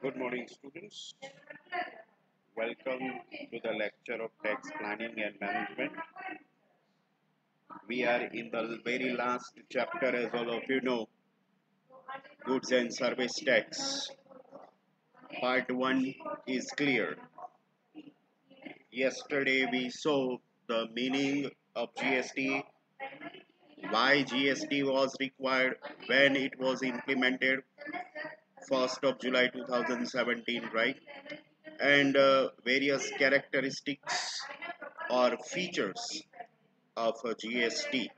Good morning, students. Welcome to the lecture of tax planning and management. We are in the very last chapter, as all of you know, goods and service tax. Part 1 is clear. Yesterday, we saw the meaning of GST, why GST was required, when it was implemented, 1st of July 2017, right? And various characteristics or features of a GST.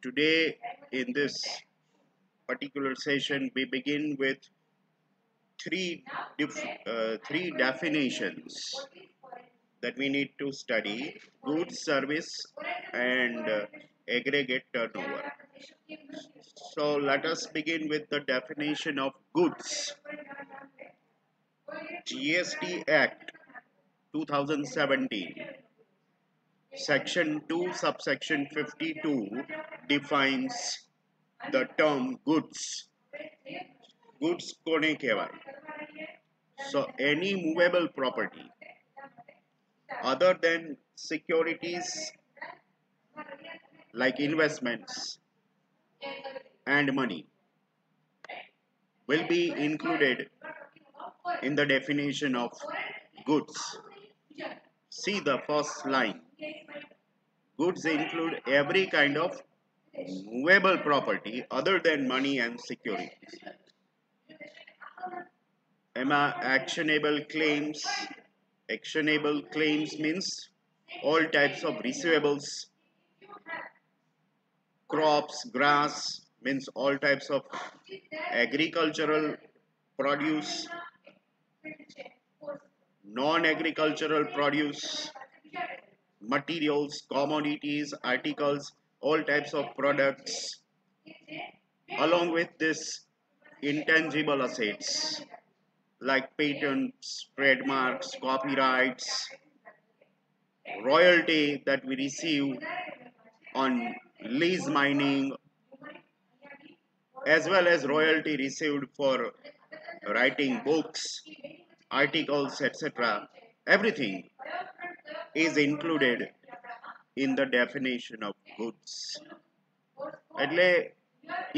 Today, in this particular session, we begin with three definitions that we need to study: goods, service, and aggregate turnover. So let us begin with the definition of goods. GST Act 2017, Section 2, subsection 52 defines the term goods. Goods કોને કહેવાય? So any movable property other than securities like investments and money will be included in the definition of goods. See the first line. Goods include every kind of movable property other than money and securities. Actionable claims. Actionable claims means all types of receivables. Crops, grass means all types of agricultural produce. Non-agricultural produce, materials, commodities, articles, all types of products. Along with this, intangible assets like patents, trademarks, copyrights, royalty that we receive on lease mining, as well as royalty received for writing books, articles, etc. Everything is included in the definition of goods. એટલે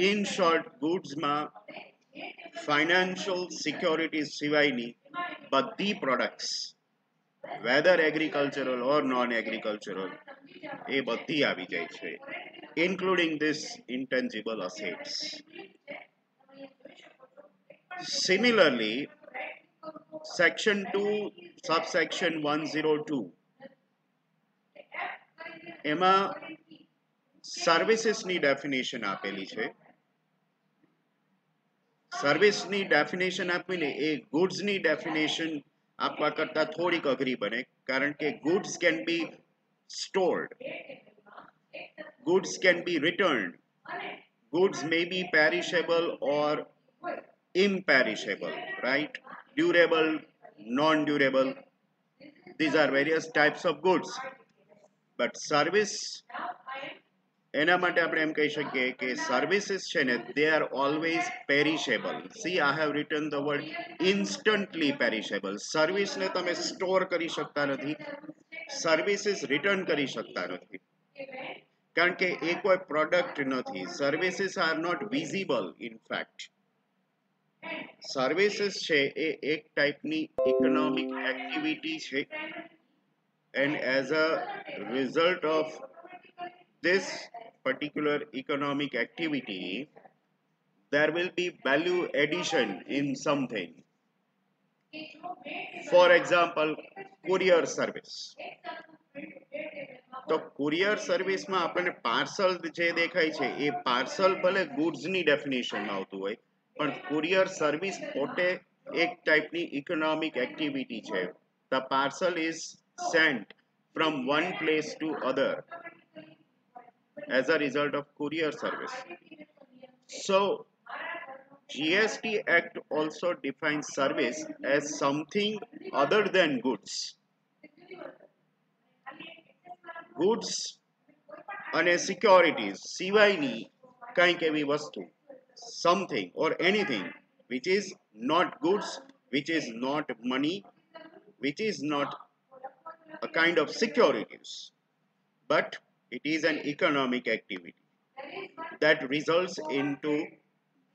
in short, goods માં financial securities સિવાયની બધી products, whether agricultural or non-agricultural, એ બધી આવી જાય છે, including this intangible assets. Similarly, Section 2, subsection 102, એમાં સર્વિસીસની definition આપેલી છે. સર્વિસની ડેફિનેશન આપીને એ ગુડ્સની ડેફિનેશન આપવા કરતા થોડીક અઘરી બને, કારણ કે goods can be stored, goods can be returned, goods may be perishable or imperishable, right? Durable, non-durable, these are various types of goods. But service, એના માટે આપણે એમ કહી શકીએ કે સર્વિસીસ છે ને, they are always perishable. See, I have written the word instantly perishable. સર્વિસને તમે સ્ટોર કરી શકતા નથી, સર્વિસીસ રિટર્ન કરી શકતા નથી, કારણ કે એ કોઈ પ્રોડક્ટ નથી. Services are not visible. In fact services છે એ એક ટાઈપની ઇકોનોમિક એક્ટિવિટી છે, and as a result of this particular economic activity, there will be value addition in something. For example, courier service. તો courier service માં આપણને parcel જે દેખાય છે એ પાર્સલ ભલે ગુડ્સની ડેફિનેશનમાં આવતું હોય, પણ courier service પોતે એક ટાઈપની ઇકોનોમિક એક્ટિવિટી છે. The parcel is sent from one place to other as a result of courier service. So, GST Act also defines service as something other than goods. Goods અને securities સિવાયની કંઈક એવી વસ્તુ, something or anything which is not goods, which is not money, which is not a kind of securities, but it is an economic activity that results into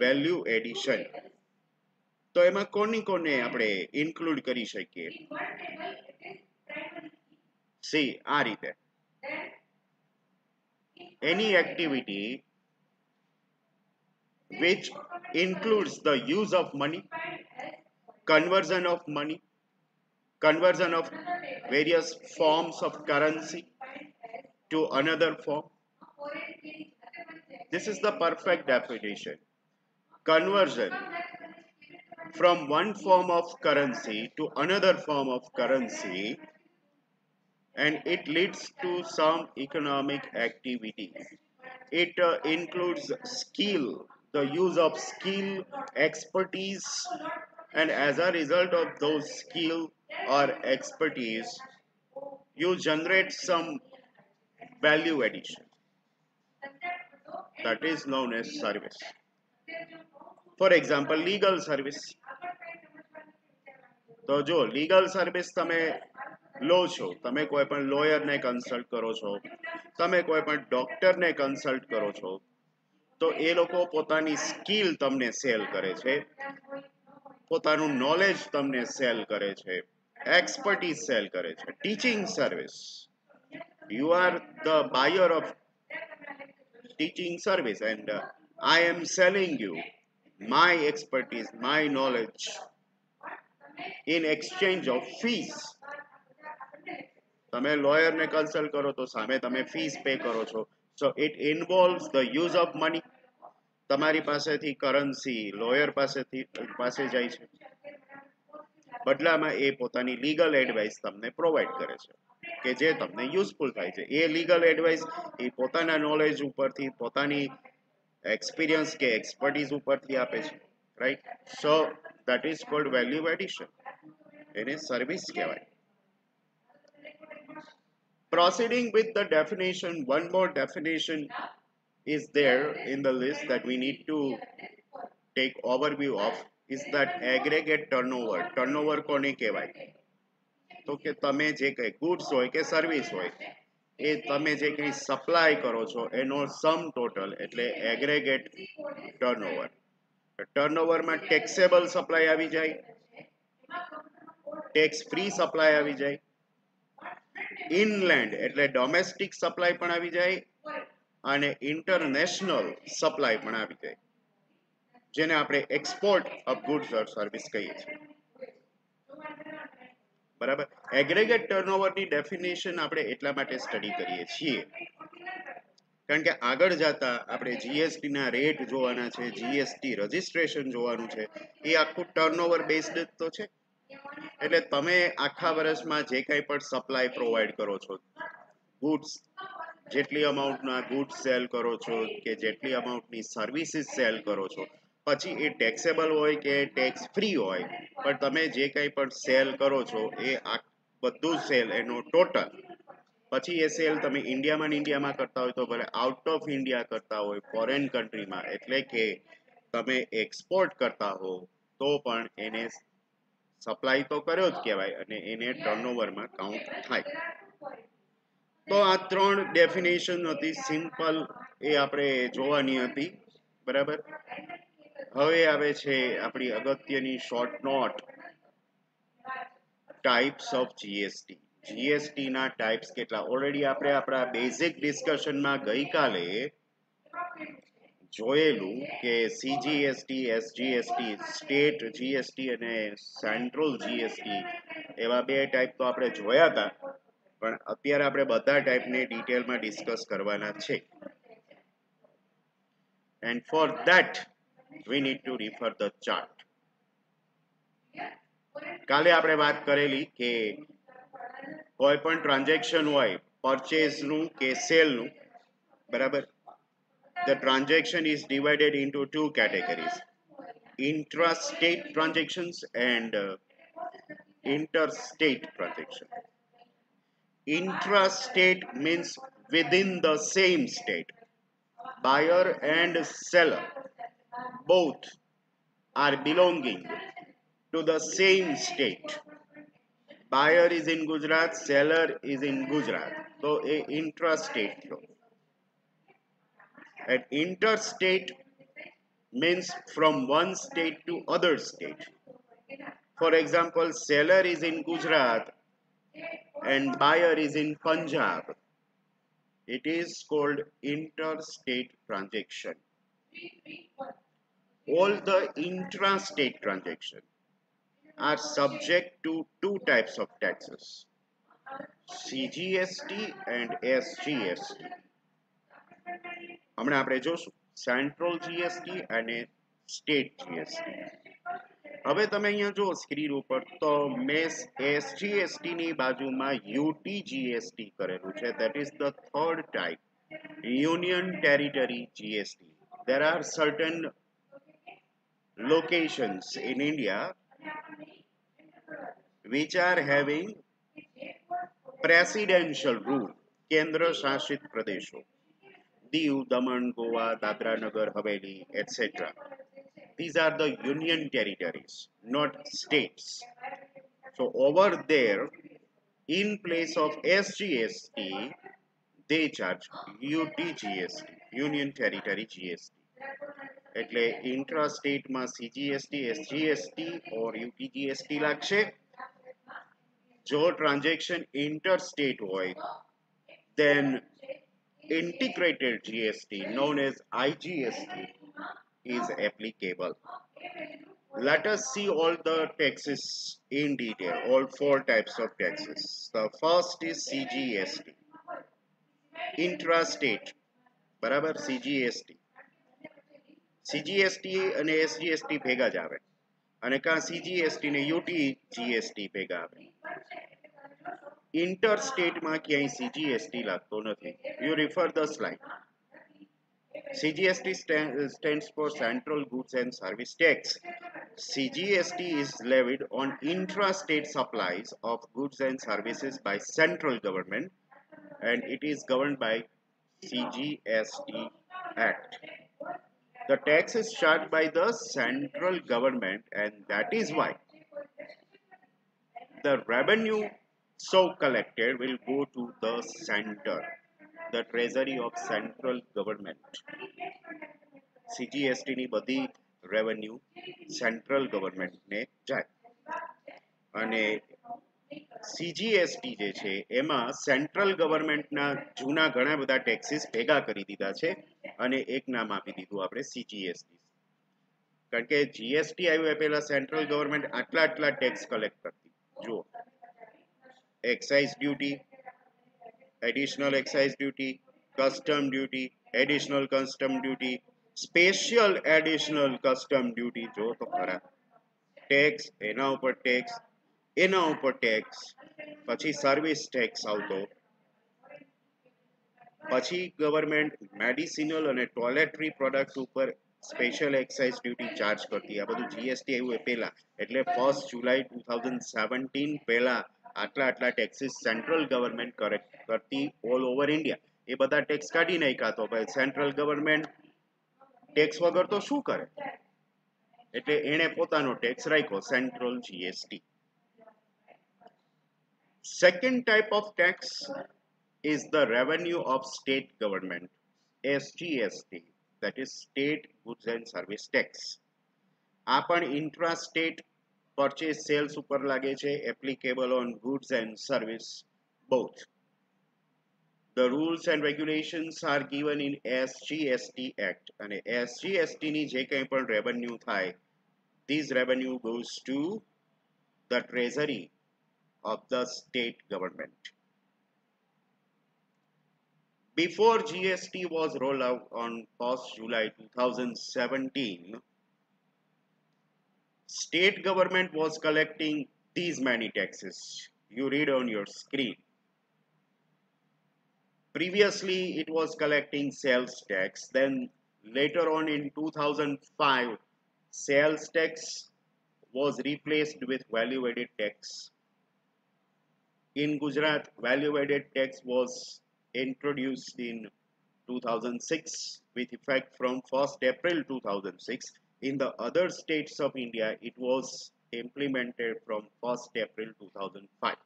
value addition. તો એમાં કોને આપણે include કરી શકીએ? સી આ રીતે any activity which includes the use of money, conversion of money, conversion of various forms of currency to another form. This is the perfect definition. Conversion from one form of currency to another form of currency, and it leads to some economic activity. It includes skill, the use of skill, expertise, and as a result of those skill or expertise, you generate some value addition. That is known as service. For example, legal service. તો જો legal service તમે લો છો, તમે કોઈ પણ લોયરને consult કરો છો, તમે કોઈ પણ ડોક્ટરને કન્સલ્ટ કરો છો, તો એ લોકો પોતાની સ્કિલ તમને સેલ કરે છે, પોતાનું નોલેજ તમને સેલ કરે છે, એક્સપર્ટીઝ સેલ કરે છે. Teaching service, you are the buyer of teaching service, and I am selling you my expertise, my knowledge in exchange of fees. તમે લોયરને કન્સલ્ટ કરો તો સામે તમે ફીસ પે કરો છો. So it involves the use of money. તમારી પાસેથી currency lawyer પાસે જાય છે, બદલામાં એ પોતાની લીગલ એડવાઇસ તમને પ્રોવાઈડ કરે છે કે જે તમને યુઝફુલ થાય છે. એ લીગલ એડવાઇસ એ પોતાના નોલેજ ઉપરથી, પોતાની એક્સપિરિયન્સ કે એક્સપર્ટીઝ ઉપરથી આપે છે, right? So that is called value addition. એને સર્વિસ કહેવાય. Proceeding with the definition, one more definition is there in the list that we need to take overview of, is that aggregate turnover. Turnover કોને કહેવાય? તો કે તમે જે કંઈ goods હોય કે સર્વિસ હોય, એ તમે જે કંઈ સપ્લાય કરો છો એનો સમ ટોટલ એટલે એગ્રેગેટ ટર્નઓવર. ટર્નઓવરમાં ટેક્સેબલ સપ્લાય આવી જાય, ટેક્સ ફ્રી સપ્લાય આવી જાય, ઇનલેન્ડ એટલે ડોમેસ્ટિક સપ્લાય પણ આવી જાય, અને ઇન્ટરનેશનલ સપ્લાય પણ આવી જાય, જેને આપણે export of goods or service કહીએ છીએ. બરાબર? એગ્રેગેટ ટર્નઓવરની ડેફિનેશન આપણે એટલા માટે સ્ટડી કરીએ છીએ કારણ કે આગળ જતા આપણે જીએસટી ના રેટ જોવાના છે, જીએસટી રજિસ્ટ્રેશન જોવાનું છે. એ આખું ટર્નઓવર બેઝડ તો છે. એટલે તમે આખા વર્ષમાં જે કંઈ પણ સપ્લાય પ્રોવાઈડ કરો છો, ગુડ્સ, જેટલી અમાઉન્ટના ગુડ્સ સેલ કરો છો કે જેટલી અમાઉન્ટની સર્વિસીસ સેલ કરો છો, પછી એ ટેક્સેબલ હોય કે ટેક્સ ફ્રી હોય, પણ તમે જે કંઈ પણ સેલ કરો છો એ બધું સેલ એનો ટોટલ, પછી એ સેલ તમે ઇન્ડિયામાં કરતા હોય તો ભલે આઉટ ઓફ ઇન્ડિયા કરતા હોય, ફોરેન કન્ટ્રીમાં, એટલે કે તમે એક્સપોર્ટ કરતા હો તો પણ એને સપ્લાય તો કર્યો જ કહેવાય અને એને ટર્નઓવરમાં કાઉન્ટ થાય. તો આ ત્રણ ડેફિનેશન હતી સિમ્પલ, એ આપણે જોવાની હતી. બરાબર? હવે આવે છે આપણી અગત્યની short note, types of GST. GST ના ટાઈપ્સ કેટલા? ઓલરેડી આપણે આપણા બેઝિક ડિસ્કશનમાં ગઈકાલે જોયેલું કે સીજીએસટી, એસજીએસટી, સ્ટેટ જીએસટી અને સેન્ટ્રલ જીએસટી, એવા બે ટાઈપ તો આપણે જોયા હતા, પણ અત્યારે આપણે બધા ટાઈપને ડિટેલમાં ડિસ્કસ કરવાના છે. And for that we need to refer the chart. કાલે આપણે વાત કરેલી કે કોઈ પણ ટ્રાન્ઝેક્શન હોય, પરચેઝ નું કે સેલ નું, બરાબર, the transaction is divided into two categories: intra-state transactions and interstate transaction. Intra-state means within the same state, buyer and seller both are belonging to the same state. Buyer is in Gujarat, seller is in Gujarat. So a intrastate flow. And interstate means from one state to other state. For example, seller is in Gujarat and buyer is in Punjab. It is called interstate transaction. All the intrastate transactions are subject to two types of taxes, CGST and SGST. હમણાં આપણે જોશું central GST અને state GST. હવે તમે અહીંયા જો screen ઉપર તો મેં એસજીએસટી ની બાજુમાં યુટીજીએસટી કરેલું છે. That is the third type, union territory GST. There are certain locations in India which are having presidential rule, કેન્દ્ર શાસિત પ્રદેશો, Diu, Daman, Goa, Dadra Nagar Haveli, etc. These are the union territories, not states. So over there, in place of SGST, they charge UTGST, Union Territory GST. એટલે intrastate માં CGST, SGST or UTGST લાગશે. જો transaction interstate હોય, then integrated GST known as IGST is applicable. Let us see all the taxes in detail, all four types of taxes. The first is CGST, intrastate, બરાબર. CGST અને SGST ભેગા જ આવે, અને કાં CGST ને UTGST ભેગા આવે. interstate માં ક્યાંય CGST લાગતો નથી. You refer the slide. CGST stands for Central Goods and Service Tax. CGST is levied on intrastate supplies of goods and services by central government, and it is governed by CGST Act. The tax is charged by the central government, and that is why the revenue so collected will go to the center, the treasury of central government. CGST ની બધી revenue central government ને જાય, અને CGST જે છે એમાં central ગવર્મેન્ટના જૂના ઘણા બધા ટેક્સીસ ભેગા કરી દીધા છે અને એક નામ આપી દીધું આપણે CGST. કારણ કે જીએસટી આવ્યું એ પહેલા સેન્ટ્રલ ગવર્મેન્ટ આટલા ટેક્સ કલેક્ટ કરતી. જુઓ, excise duty, additional excise duty, custom duty, additional custom duty, special additional custom duty, જો તો ખરા, ટેક્સ, એના ઉપર ટેક્સ, એના ઉપર ટેક્સ, પછી સર્વિસ ટેક્સ આવતો, પછી ગવર્મેન્ટ મેડિસિનલ અને ટોયલેટરી પ્રોડક્ટ ઉપર સ્પેશિયલ એક્સાઇઝ ડ્યુટી ચાર્જ કરતી. આ બધું જીએસટી આવ્યું એ પહેલા, એટલે 1 જુલાઈ 2017 પહેલા આટલા ટેક્સીસ સેન્ટ્રલ ગવર્મેન્ટ કરતી ઓલ ઓવર ઇન્ડિયા. એ બધા ટેક્સ કાઢી નાખ્યા. તો ભાઈ સેન્ટ્રલ ગવર્મેન્ટ ટેક્સ વગર તો શું કરે, એટલે એણે પોતાનો ટેક્સ રાખ્યો, central GST. Second type of tax is the revenue of state government, SGST, that is State Goods and Service Tax. આ પણ intrastate purchase sales ઉપર લાગે છે, applicable on goods and service both. The rules and regulations are given in SGST Act, અને SGST ની જે કંઈ પણ revenue થાય, this revenue goes to the treasury of the state government. Before GST was rolled out on 1st July 2017, state government was collecting these many taxes. You read on your screen. Previously, it was collecting sales tax. Then later on in 2005, sales tax was replaced with value-added tax. In Gujarat, value-added tax was introduced in 2006 with effect from 1st April 2006, In the other states of India, it was implemented from 1st April 2005.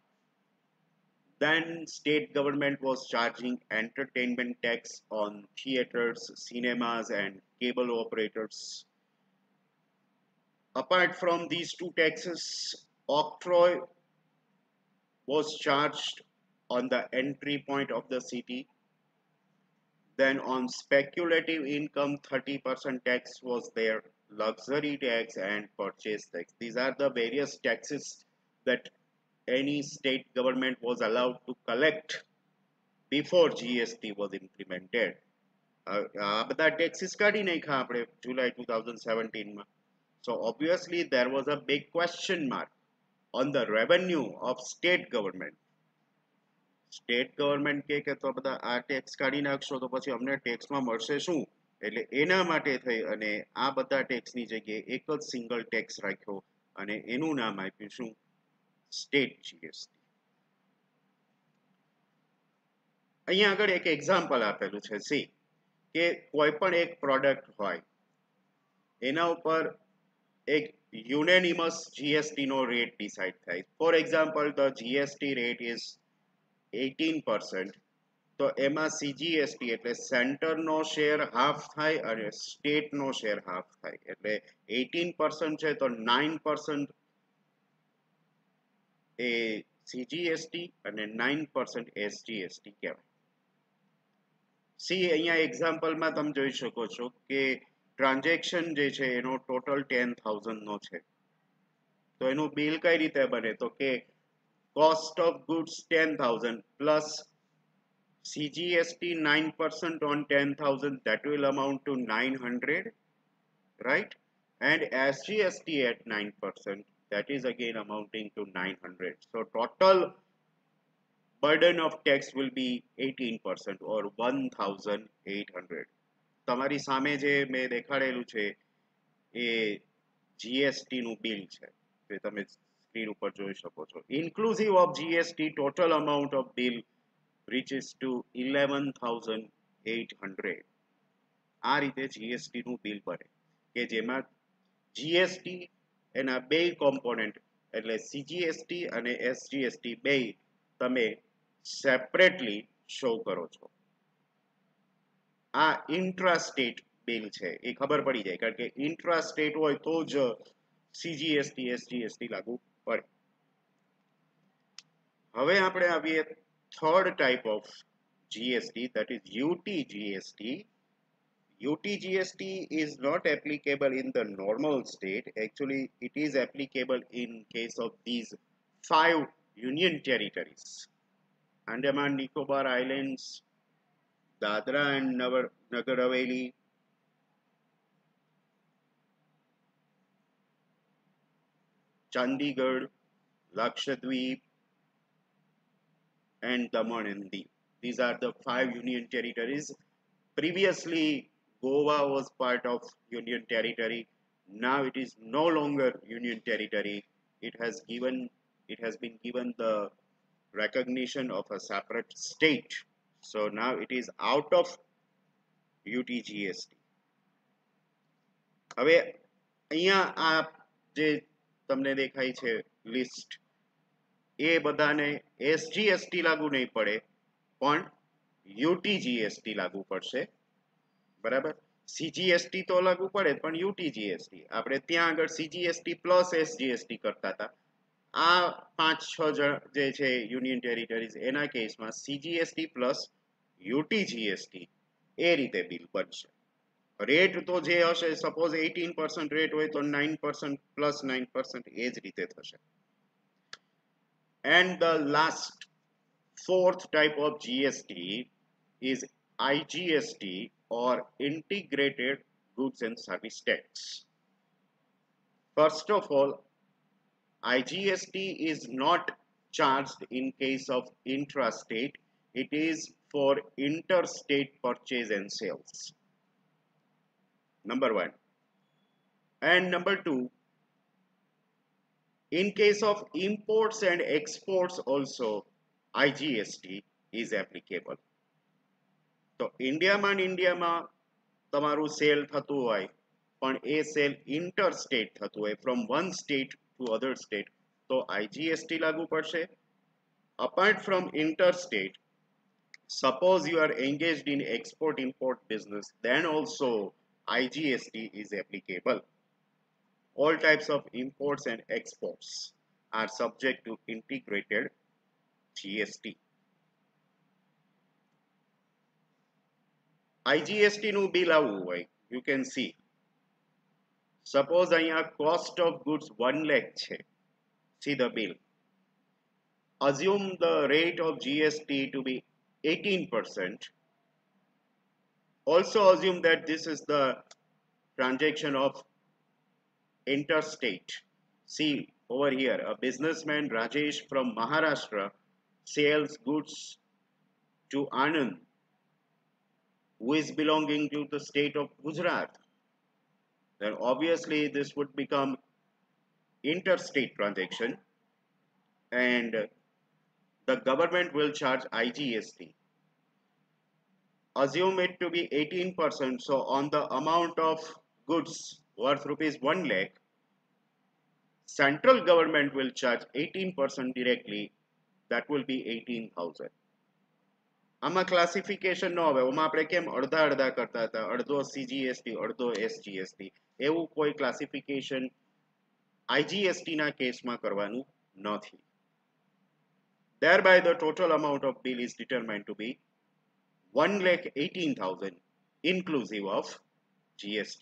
Then state government was charging entertainment tax on theaters, cinemas and cable operators. Apart from these two taxes, octroi was charged on the entry point of the city. Then on speculative income, 30% tax was there, luxury tax and purchase tax. These are the various taxes that any state government was allowed to collect before GST was implemented. આ બધા taxes કાઢી નાખ્યા આપણે July 2017 માં. So obviously there was a big question mark on the revenue of state government. State government કે તો બધા આ ટેક્સ કાઢી નાખશો તો પછી અમને ટેક્સમાં મળશે શું, એટલે એના માટે થઈ અને આ બધા ટેક્સની જગ્યાએ એક જ સિંગલ ટેક્સ રાખ્યો અને એનું નામ આપ્યું શું, સ્ટેટ જીએસટી. અહીંયા આગળ એક એક્ઝામ્પલ આપેલું છે સી કે કોઈ પણ એક પ્રોડક્ટ હોય એના ઉપર એક યુનેનિમસ જીએસટી નો રેટ ડિસાઇડ થાય. For example the GST rate is 18%. તો એમાં સીજીએસટી એટલે સેન્ટરનો શેર હાફ થાય અને સ્ટેટનો શેર હાફ થાય. એટલે 18% છે તો 9% એ સીજીએસટી અને 9% એસજીએસટી કહેવાય. સી અહીંયા એક્ઝામ્પલમાં તમે જોઈ શકો છો કે ટ્રાન્ઝેક્શન જે છે એનો ટોટલ 10,000 નો છે. તો એનું બિલ કઈ રીતે બને તો કે cost of goods 10,000 plus CGST 9% on 10,000, that will amount to 900, right? And SGST at 9%, that is again amounting to 900. So total burden of tax will be 18% or 1,800. તમારી સામે જે મેં દેખાડેલું છે એ જીએસટી નું બિલ છે, જે તમે સ્ક્રીન ઉપર જોઈ શકો છો. Inclusive of GST total amount of bill reaches to 11,800. આ રીતે જીએસટી નું બિલ બને કે જેમાં જીએસટી એના બે કોમ્પોનેન્ટ એટલે સીજીએસટી અને એસજીએસટી બે તમે સેપરેટલી શો કરો છો. આ ઇન્ટ્રા સ્ટેટ બિલ છે એ ખબર પડી જાય, કારણ કે ઇન્ટ્રા સ્ટેટ હોય તો જ સીજીએસટી એસજીએસટી લાગુ પડે. હવે આપણે આવીએ third type of GST, that is UTGST. UTGST is not applicable in the normal state. Actually, it is applicable in case of these 5 union territories: Andaman Nicobar Islands, Dadra and Nagar Haveli, Chandigarh, Lakshadweep, and Daman and Diu. These are the 5 union territories. Previously, Goa was part of union territory. Now it is no longer union territory. It has been given the recognition of a separate state. So now it is out of UTGST. હવે અહીંયા આ જે તમને દેખાય છે list એ બધાને SGST લાગુ નહીં પડે પણ યુટીજીએસટી લાગુ પડશે, બરાબર. સીજીએસટી તો લાગુ પડે પણ યુટીજીએસટી આપણે ત્યાં આગળ સીજીએસટી પ્લસ એસજીએસટી કરતા હતા. આ 5-6 જે છે યુનિયન ટેરિટરીઝ એના કેસમાં સીજીએસટી પ્લસ યુટીજીએસટી એ રીતે બિલ બનશે. રેટ તો જે હશે સપોઝ 18% રેટ હોય તો 9% પ્લસ 9% એ જ રીતે થશે. And the last, fourth type of GST is IGST or Integrated Goods and Service Tax. First of all, IGST is not charged in case of intrastate. It is for interstate purchase and sales. Number one. And number two, in case of imports and exports also, IGST is applicable. તો ઇન્ડિયામાં તમારું cell થતું હોય પણ એ cell interstate થતું હોય from one state to other state તો IGST લાગુ પડશે. Apart from interstate, suppose you are engaged in export import business, then also IGST is applicable. All types of imports and exports are subject to integrated GST. IGST નું bill આવવું હોય, you can see. Suppose અહીંયા cost of goods 1 lakh છે. See the bill. Assume the rate of GST to be 18%. Also assume that this is the transaction of interstate. See over here, a businessman Rajesh from Maharashtra sells goods to Anand, who is belonging to the state of Gujarat. Then obviously this would become interstate transaction and the government will charge IGST. Assume it to be 18%, so on the amount of goods worth rupees 1 lakh, central government will charge 18% directly, that will be 18,000. આમાં classification ન આવે, આમાં આપણે કેમ અડધા અડધા કરતા હતા, અડધો CGST અડધો SGST, એવું કોઈ ક્લાસિફિકેશન IGST ના કેસમાં કરવાનું નથી. Thereby the total amount of bill is determined to be 1,18,000 inclusive of GST.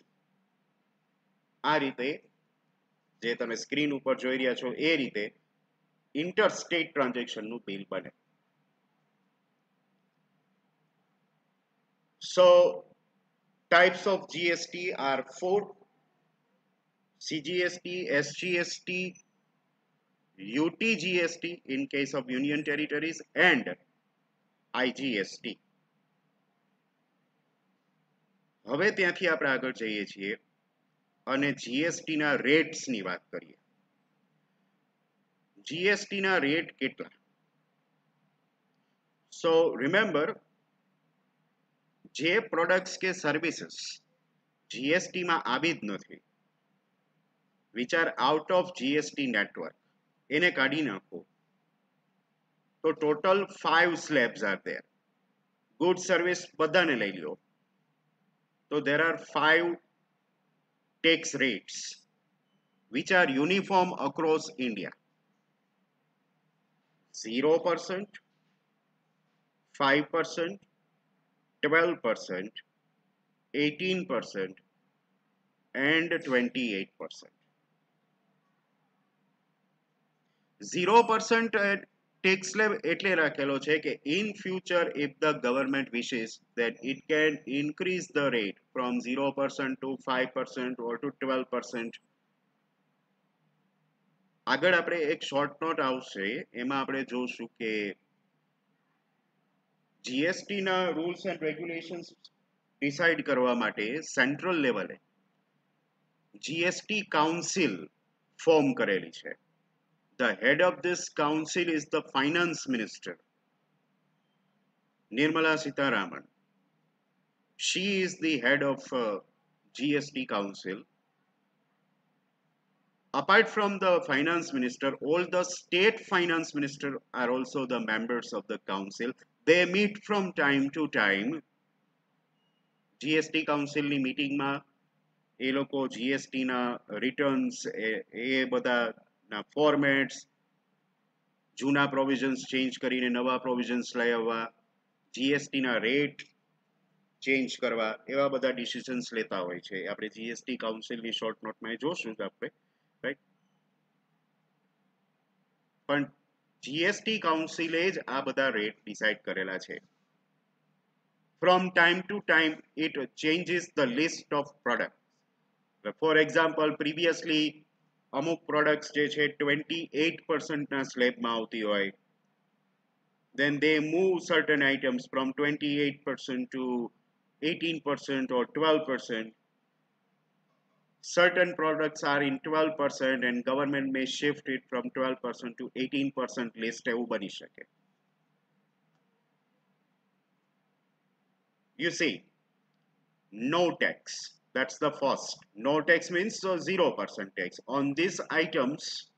આ રીતે જે તમે સ્ક્રીન ઉપર જોઈ રહ્યા છો એ રીતે ઇન્ટરસ્ટેટ ટ્રાન્ઝેક્શનનું બિલ બને. So types of GST are 4: CGST, SGST, UTGST in case of union territories and IGST. હવે ત્યાંથી આપણે આગળ જઈએ છીએ અને જીએસટી ના રેટ્સ ની વાત કરીએ. જીએસટી ના રેટ કેટલા? So remember, જે પ્રોડક્ટ્સ કે સર્વિસીસ જીએસટી માં આવી જ નથી, which are out of GST network, એને કાઢી નાખો તો total 5 slabs are there. Good service બધાને લઈ લો તો there are 5 tax rates which are uniform across India. 0%, 5%, 12%, 18% and 28%. 0% tax slab એટલે રાખેલો છે કે in future if the government wishes that it can increase the rate from 0% to 5% or to 12%. આગળ આપણે એક શોર્ટ નોટ આવશે, એમાં આપણે જોશું કે જીએસટી ના રૂલ્સ એન્ડ રેગ્યુલેશન્સ ડિસાઇડ કરવા માટે સેન્ટ્રલ લેવલે જીએસટી કાઉન્સિલ ફોર્મ કરેલી છે. The head of this council is the finance minister, Nirmala Sitharaman. She is the head of GST council. Apart from the finance minister, all the state finance minister are also the members of the council. They meet from time to time. GST council ની meeting માં એ લોકો GST ના returns એ બધા ના formats, જૂના provisions change કરીને નવા provisions લઈ આવવા, જીએસટી ના રેટ ચેન્જ કરવા, એવા બધા ડિસિઝન્સ લેતા હોય છે. આપણે જીએસટી કાઉન્સિલની શોર્ટ નોટમાં જોશું આપણે, રાઈટ? પણ જીએસટી કાઉન્સિલે જ આ બધા રેટ ડિસાઇડ કરેલા છે. From time to time it changes the list of products. For example, previously અમુક પ્રોડક્ટ્સ જે છે 28% ના સ્લેબમાં આવતી હોય, then they move certain items from 28% to 18% or 12%. Certain products are in 12% and government may shift it from 12% to 18% list એવું બની શકે. You see, no tax. That's the first. No tax means 0% tax. On these items,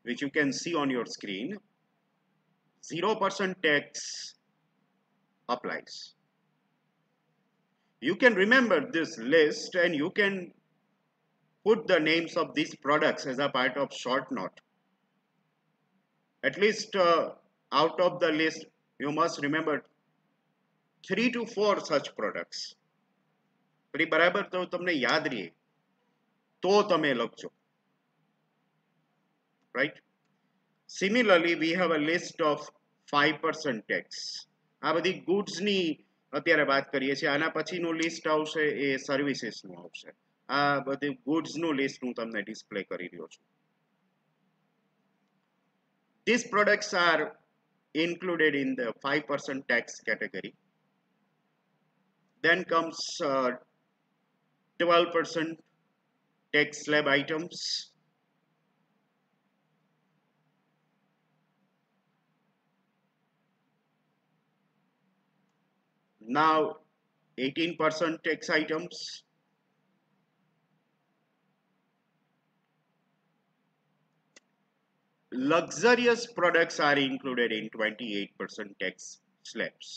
which you can see on your screen, 0% tax applies. You can remember this list and you can put the names of these products as a part of short note. At least out of the list, you must remember 3 to 4 such products. પછી બરાબર તો તમને યાદ રહે તો તમે લખજો. Right? Similarly, we have a list of 5% tax. આ બધી goods ની અત્યારે વાત કરીએ છીએ. આના પછીનું લિસ્ટ આવશે એ સર્વિસીસ નું આવશે. આ બધી goods નું લિસ્ટ હું તમને ડિસ્પ્લે કરી રહ્યો છું. These products are included in the 5% tax category. Then comes 12% tax slab items. Now 18% tax items. Luxurious products are included in 28% tax slabs.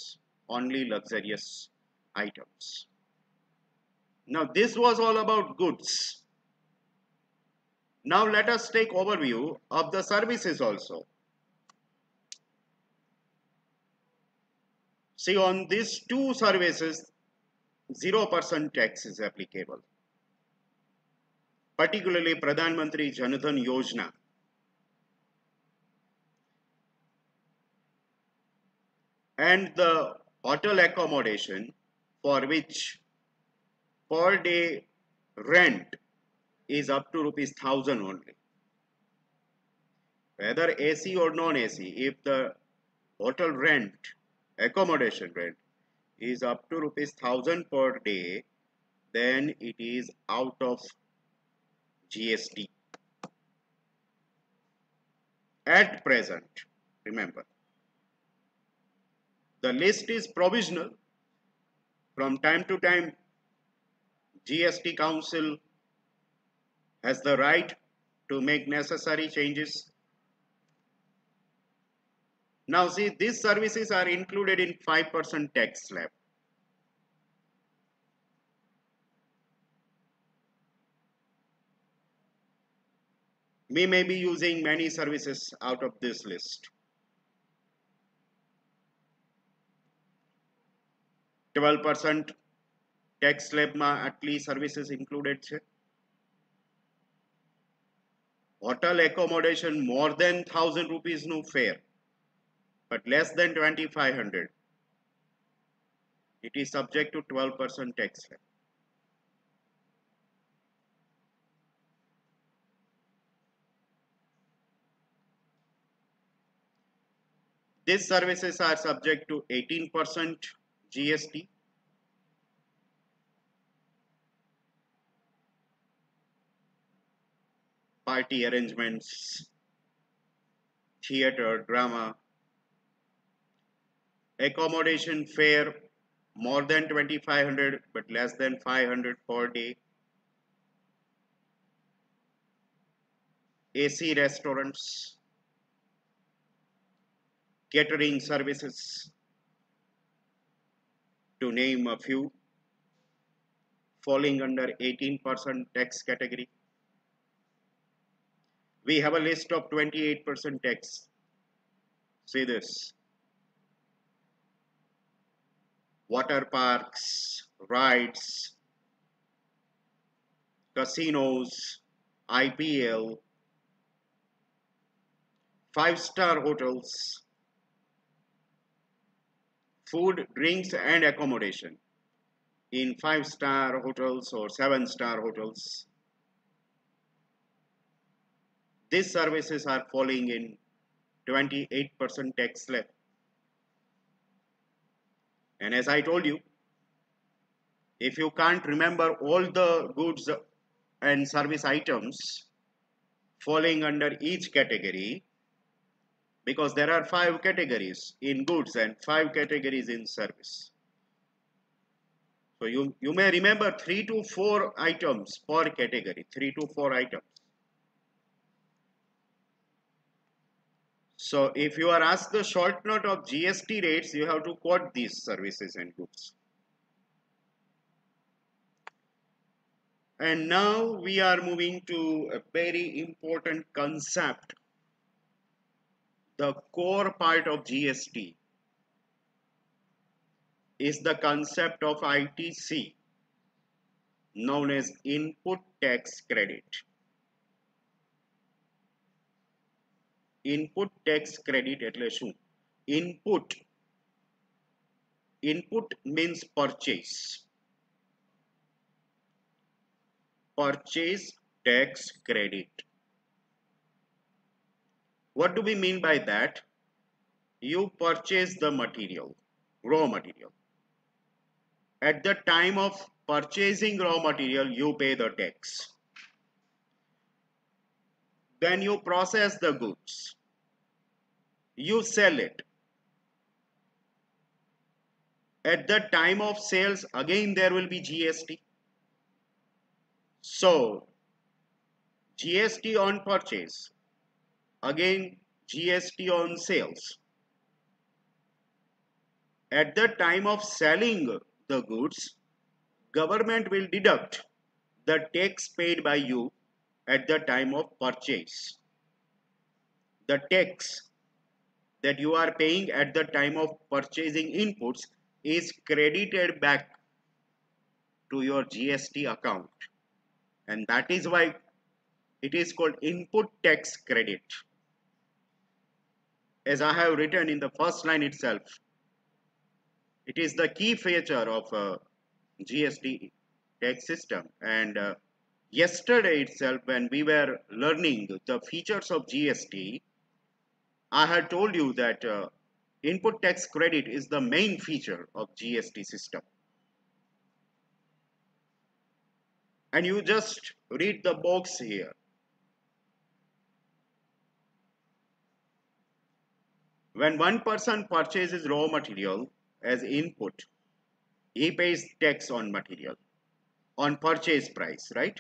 Only luxurious items. Now this was all about goods. Now let us take overview of the services also. See, on these two services, 0% tax is applicable. Particularly Pradhan Mantri Jan Dhan Yojana. And the hotel accommodation for which per day rent is up to ₹1,000 only. Whether AC or non-AC, if the hotel rent, accommodation rent is up to ₹1,000 per day, then it is out of GST. At present, remember, the list is provisional. From time to time, GST Council has the right to make necessary changes. Now see, these services are included in 5% tax slab. We may be using many services out of this list. 12% tax slab માં આટલી services included છે. Hotel accommodation more than ₹1,000 નું fare, but less than 2,500. It is subject to 12% tax slab. These services are subject to 18% GST. Party arrangements, theatre, drama, accommodation fare more than 2,500 but less than 500 per day. AC restaurants, catering services, to name a few, falling under 18% tax category. We have a list of 28% tax. See this. Water parks, rides, casinos, IPL, 5-star hotels, food, drinks and accommodation in 5-star hotels or 7-star hotels. These services are falling in 28% tax slab. And as I told you, if you can't remember all the goods and service items falling under each category, because there are 5 categories in goods and 5 categories in service. So you may remember 3 to 4 items per category, 3 to 4 items. So if you are asked the short note of GST rates, you have to quote these services and goods. And now we are moving to a very important concept, the core part of GST is the concept of ITC, known as input tax credit. Input tax credit એટલે શું? Input means purchase. Purchase tax credit. What do we mean by that? You purchase the material, raw material. At the time of purchasing raw material, you pay the tax. Then you process the goods. You sell it. At the time of sales, again there will be GST. So, GST on purchase, again GST on sales. At the time of selling the goods, government will deduct the tax paid by you at the time of purchase. The tax that you are paying at the time of purchasing inputs is credited back to your GST account, and that is why it is called input tax credit. As I have written in the first line itself, it is the key feature of GST tax system. And yesterday itself, when we were learning the features of GST, I had told you that input tax credit is the main feature of GST system. And you just read the box here. When one person purchases raw material as input, he pays tax on material, on purchase price, right?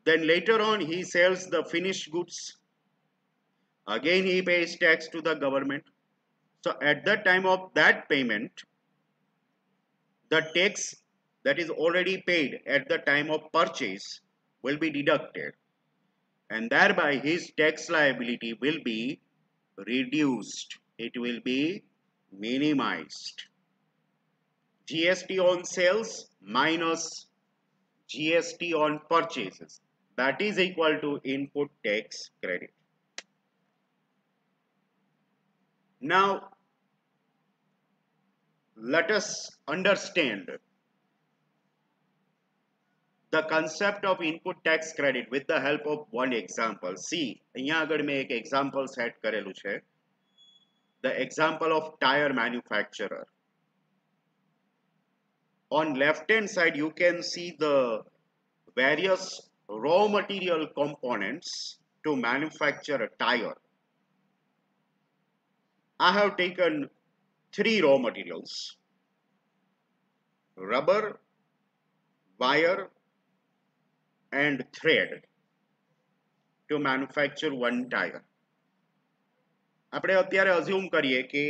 Then later on, he sells the finished goods. Again, he pays tax to the government. So at the time of that payment, the tax that is already paid at the time of purchase will be deducted, and thereby his tax liability will be reduced. It will be minimized. GST on sales minus GST on purchases, that is equal to input tax credit. Now, let us understand the concept of input tax credit with the help of one example. See, અહીંયા આગળ મેં એક example set કરેલું છે. The example of tire manufacturer. On left hand side, you can see the various raw material components to manufacture a tire. I have taken 3 raw materials: rubber, wire, and thread to manufacture one tire. આપણે અત્યારે assume કરીએ કે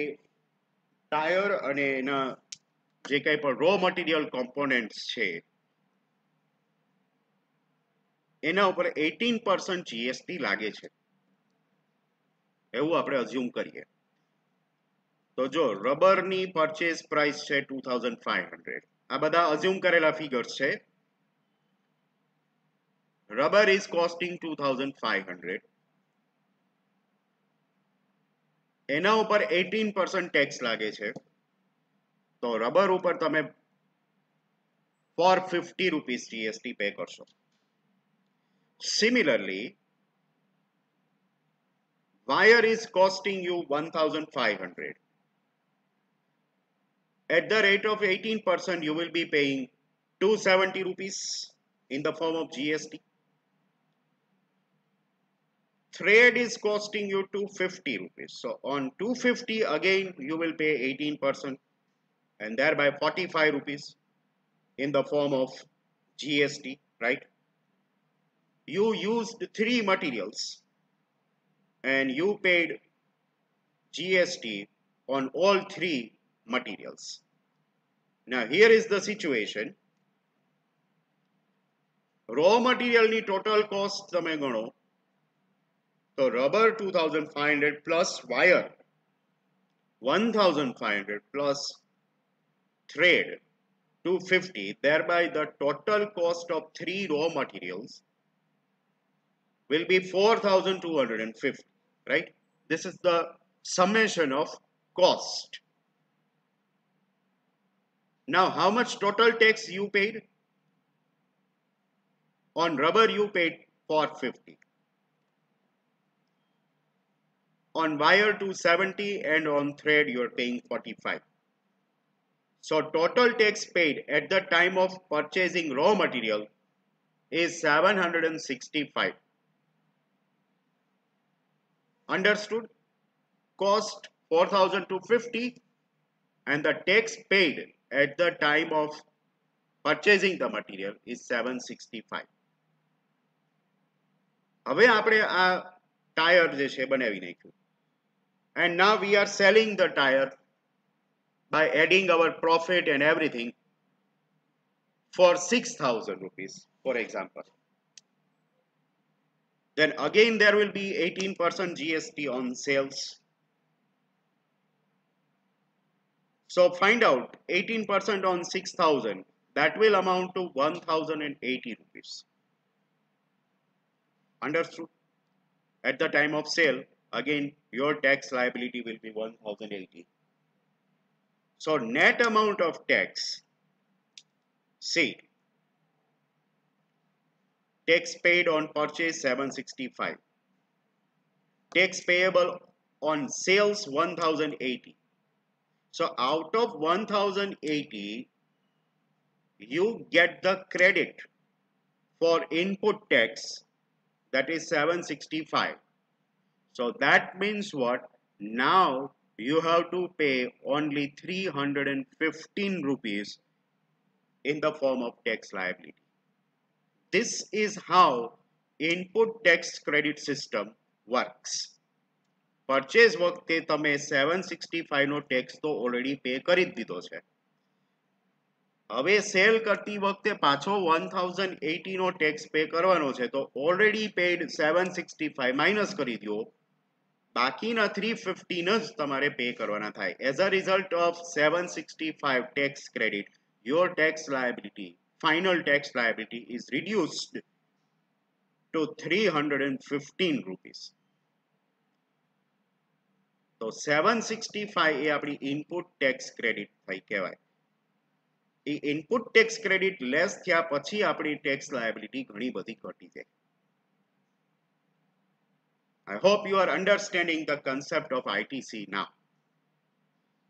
tyre અને એના જે કંઈ પણ raw material components છે એના ઉપર 18% GST લાગે છે, એવું આપણે અઝ્યુમ કરીએ. તો જો રબરની પરચેસ પ્રાઇસ છે 2500. આ બધા અઝ્યુમ કરેલા ફિગર્સ છે. Rubber is costing 2500. એના ઉપર 18% ટેક્સ લાગે છે, તો રબર ઉપર તમે 450 rupees GST પે કરશો. Similarly, wire is costing you 1500. At the rate of 18%, you will be paying 270 rupees in the form of GST. Thread is costing you 250 rupees. So on 250, again, you will pay 18%. and thereby 45 rupees in the form of GST, right? You used 3 materials and you paid GST on all 3 materials. Now here is the situation. Raw material ni total cost તમે ગણો તો rubber 2500 plus wire 1500 plus thread 250, thereby the total cost of 3 raw materials will be 4250, right? This is the summation of cost. Now how much total tax you paid? On rubber you paid 450, on wire 270, and on thread you are paying 45. So total tax paid at the time of purchasing raw material is 765. Understood? Cost 4250 and the tax paid at the time of purchasing the material is 765. હવે આપણે આ tyre જે છે બનાવી નાખ્યું, and now we are selling the tire by adding our profit and everything for 6000 rupees, for example. Then again there will be 18% GST on sales. So find out 18% on 6000, that will amount to 1080 rupees. Understood? At the time of sale, again your tax liability will be 1080. So net amount of tax, see, tax paid on purchase 765, tax payable on sales 1080. So out of 1080 you get the credit for input tax, that is 765. So that means what? Now you have to pay only 315 rupees in the form of tax liability. This is how input tax credit system works. Purchase વખતે તમે 765 નો tax તો already pay કરી જ દીધો છે. હવે cell કરતી વખતે પાછો 1080 નો ટેક્સ પે કરવાનો છે, તો ઓલરેડી પેડ 765 માઇનસ કરી દો, બાકીના 315 જ તમારે પે કરવાના થાય. As a result of 765 tax credit, your tax liability, final tax liability is reduced to 315 rupees. તો 765 એ આપણી ઇનપુટ ટેક્સ ક્રેડિટ થઈ કહેવાય. એ ઇનપુટ ટેક્સ ક્રેડિટ લેસ થયા પછી આપણી ટેક્સ લાયબિલિટી ઘણી બધી ઘટી જાય. I hope you are understanding the concept of ITC now.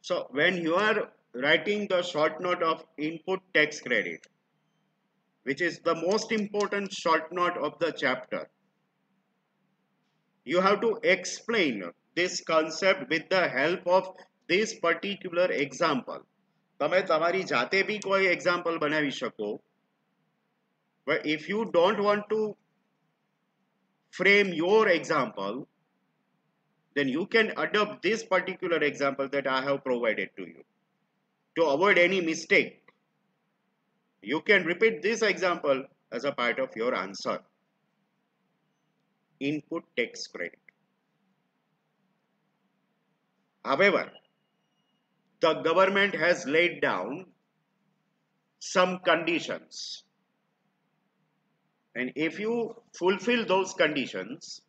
So when you are writing the short note of input tax credit, which is the most important short note of the chapter, you have to explain this concept with the help of this particular example. તમે તમારી જાતે બી કોઈ example બનાવી શકો, but if you don't want to frame your example, then you can adopt this particular example that I have provided to you. To avoid any mistake, you can repeat this example as a part of your answer. Input tax credit. However, the government has laid down some conditions, and if you fulfill those conditions,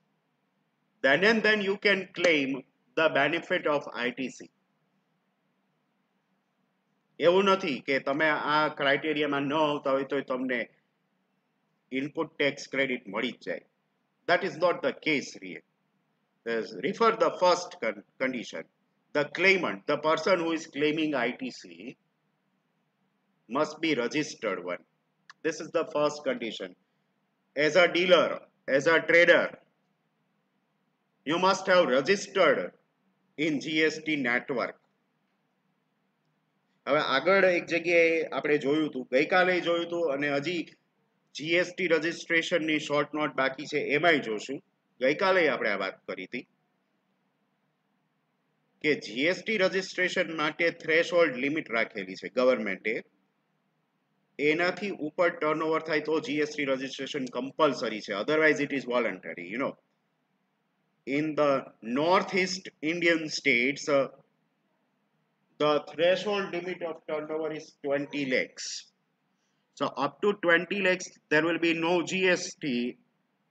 then and then you can claim the benefit of ITC. એવું નથી કે તમે આ ક્રાઇટેરિયામાં ન આવતા હોય તો તમને ઇનપુટ ટેક્સ ક્રેડિટ મળી જ જાય. That is not the case here. Refer the first condition. The claimant, the person who is claiming ITC, must be registered one. This is the first condition. As a dealer, as a trader, you must have registered in GST network. હવે આગળ એક જગ્યાએ આપણે જોયું હતું, ગઈકાલે જોયું હતું, અને હજી જીએસટી રજીસ્ટ્રેશનની શોર્ટ નોટ બાકી છે, એમાંય જોશું. ગઈકાલે આપણે આ વાત કરી હતી કે જીએસટી રજીસ્ટ્રેશન માટે થ્રેશહોલ્ડ લિમિટ રાખેલી છે ગવર્મેન્ટે. એનાથી ઉપર ટર્નઓવર થાય તો જીએસટી રજીસ્ટ્રેશન કમ્પલસરી છે, otherwise it is voluntary. In the northeast Indian states, the threshold limit of turnover is 20 lakhs. So up to 20 lakhs, there will be no GST,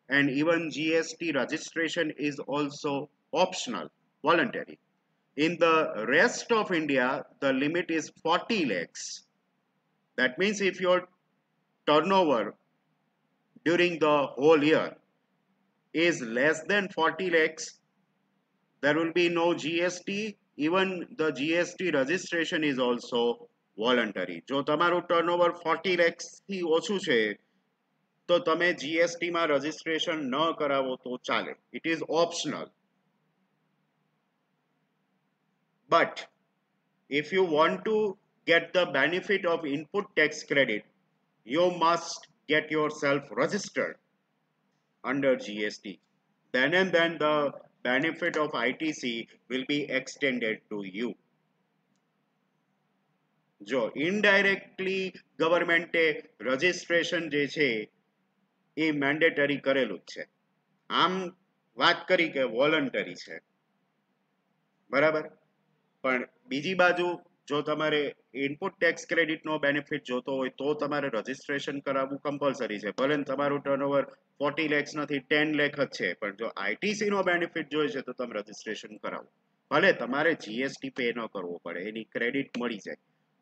and even GST registration is also optional, voluntary. In the rest of India, the limit is 40 lakhs. That means if your turnover during the whole year is less than 40 lakhs, there will be no GST. Even the GST registration is also voluntary. જો તમારું turnover 40 lakhs થી ઓછું છે તો તમે GST માં registration ન કરાવો તો ચાલે. It is optional. But if you want to get the benefit of input tax credit, you must get yourself registered under GST. Then and then the benefit of ITC will be extended to you. જો indirectly ગવર્મેન્ટે registration જે છે એ mandatory કરેલું જ છે. આમ વાત કરી કે વોલન્ટરી છે, બરાબર. પણ બીજી બાજુ જો તમારે ઇનપુટ ટેક્સ ક્રેડિટનો બેનિફિટ જોતો હોય તો તમારે રજીસ્ટ્રેશન કરાવવું કમ્પલસરી છે. ભલે તમારું ટર્નઓવર 40 lakhs નથી, 10 lakh જ છે, પણ જો આઈટીસી નો બેનિફિટ જોઈએ છે તો તમે રજીસ્ટ્રેશન કરાવો. ભલે તમારે જીએસટી પે ન કરવો પડે, એની ક્રેડિટ મળી જાય,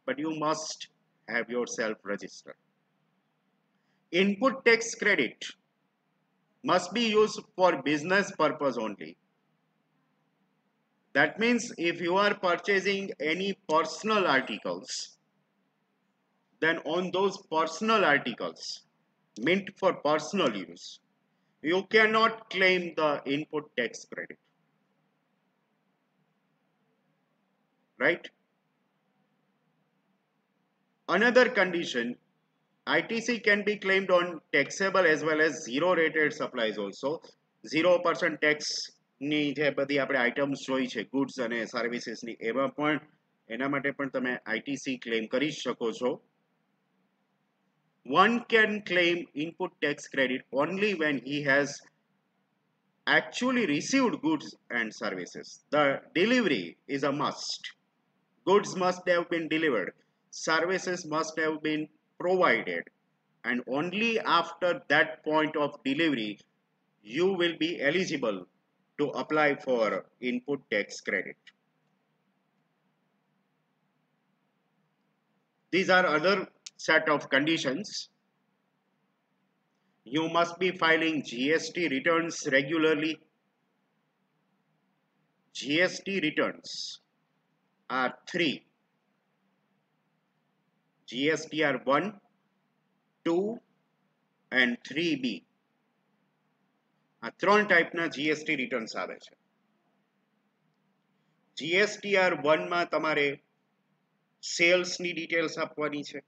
but you must have yourself registered. Input tax credit must be used for business purpose only. That means if you are purchasing any personal articles, then on those personal articles meant for personal use, you cannot claim the input tax credit. Right? Another condition, ITC can be claimed on taxable as well as zero rated supplies also. 0% tax ની જે બધી આપણે items જોઈ છે goods અને સર્વિસીસની, એમાં પણ એના માટે પણ તમે આઈટીસી ક્લેમ કરી શકો છો. One can claim input tax credit only when he has actually received goods and services. The delivery is a must. Goods must have been delivered, services must have been provided, and only after that point of delivery you will be eligible to apply for input tax credit. These are other set of conditions. You must be filing GST returns regularly. GST returns are 3. GSTR 1, 2 and 3B. આ ત્રણ ટાઈપના GST returns આવે છે. GSTR 1 માં તમારે સેલ્સની details આપવાની છે.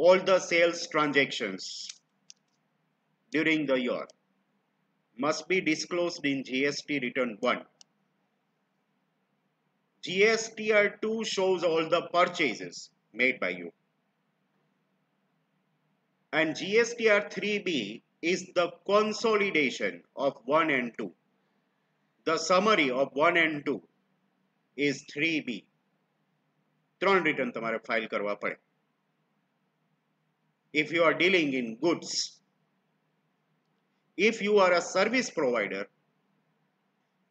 All the sales transactions during the year must be disclosed in GST return 1. GSTR 2 shows all the purchases made by you. And GSTR 3B is the consolidation of 1 and 2. The summary of 1 and 2 is 3B. ત્રણ return તમારે file કરવા પડે. If you are dealing in goods, if you are a service provider,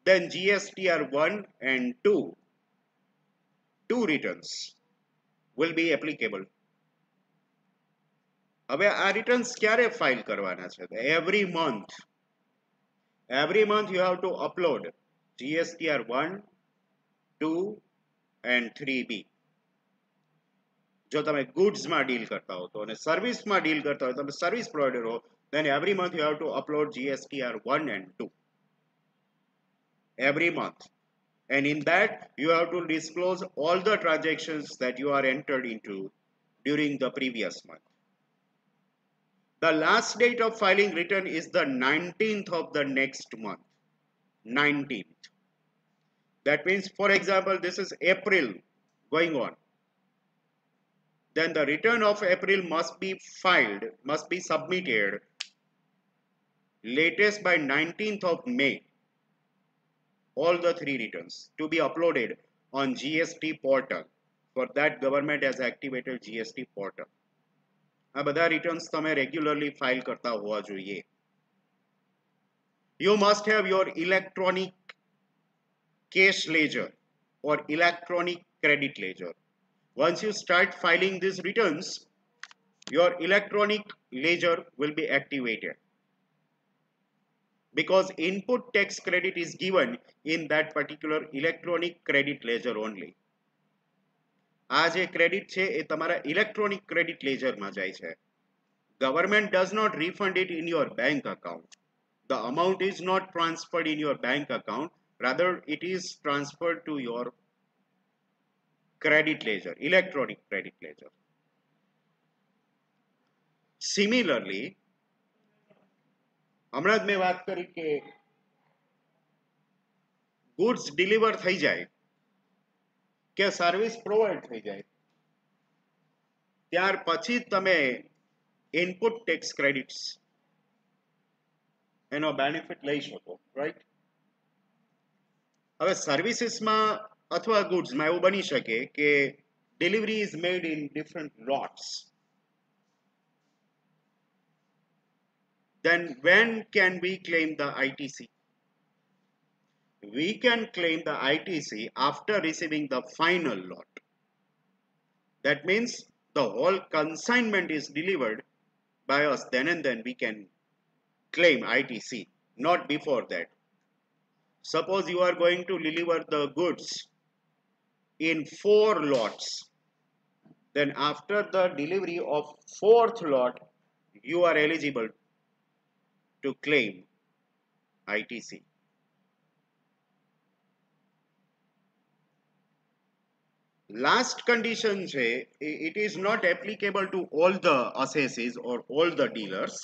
then GSTR 1 and 2 returns will be applicable. હવે આ returns ક્યારે file કરવાના છે? Every month you have to upload GSTR 1, 2 and 3B. જો તમે ગુડ્સમાં deal કરતા હો તો, અને સર્વિસમાં ડીલ કરતા હોય, તમે સર્વિસ પ્રોવાઈડર હો, then every month you have to upload GSTR 1 and 2. Every month. And in that, you have to disclose all the transactions that you are entered into during the previous month. The last date of filing return is the 19th of the next month. 19th. That means, for example, this is April going on. Then the return of April must be filed, must be submitted latest by 19th of May. All the three returns to be uploaded on GST portal. For that, government has activated GST portal. આ બધા returns તમે regularly file કરતા હોવા જોઈએ. You must have your electronic cash ledger or electronic credit ledger. Once you start filing these returns, your electronic ledger will be activated. Because input tax credit is given in that particular electronic credit ledger only. આ જે credit છે એ તમારા electronic credit લેજરમાં જાય છે. Government does not refund it in your bank account. The amount is not transferred in your bank account, rather it is transferred to your credit ledger, electronic credit ledger. Similarly, હમણાં જ મેં વાત કરી કે goods deliver થઈ જાય કે service provide થઈ જાય ત્યાર પછી તમે ઇનપુટ ટેક્સ ક્રેડિટ્સ એનો બેનિફિટ લઈ શકો, રાઈટ? હવે સર્વિસીસમાં અથવા ગુડ્સમાં એવું બની શકે કે delivery is made in different lots. Then when can we claim the ITC? We can claim the ITC after receiving the final lot. That means the whole consignment is delivered by us, then and then we can claim ITC, not before that. Suppose you are going to deliver the goods in 4 lots. Then after the delivery of 4th lot, you are eligible to claim ITC. Last condition છે, it is not applicable to all the assessees or all the dealers.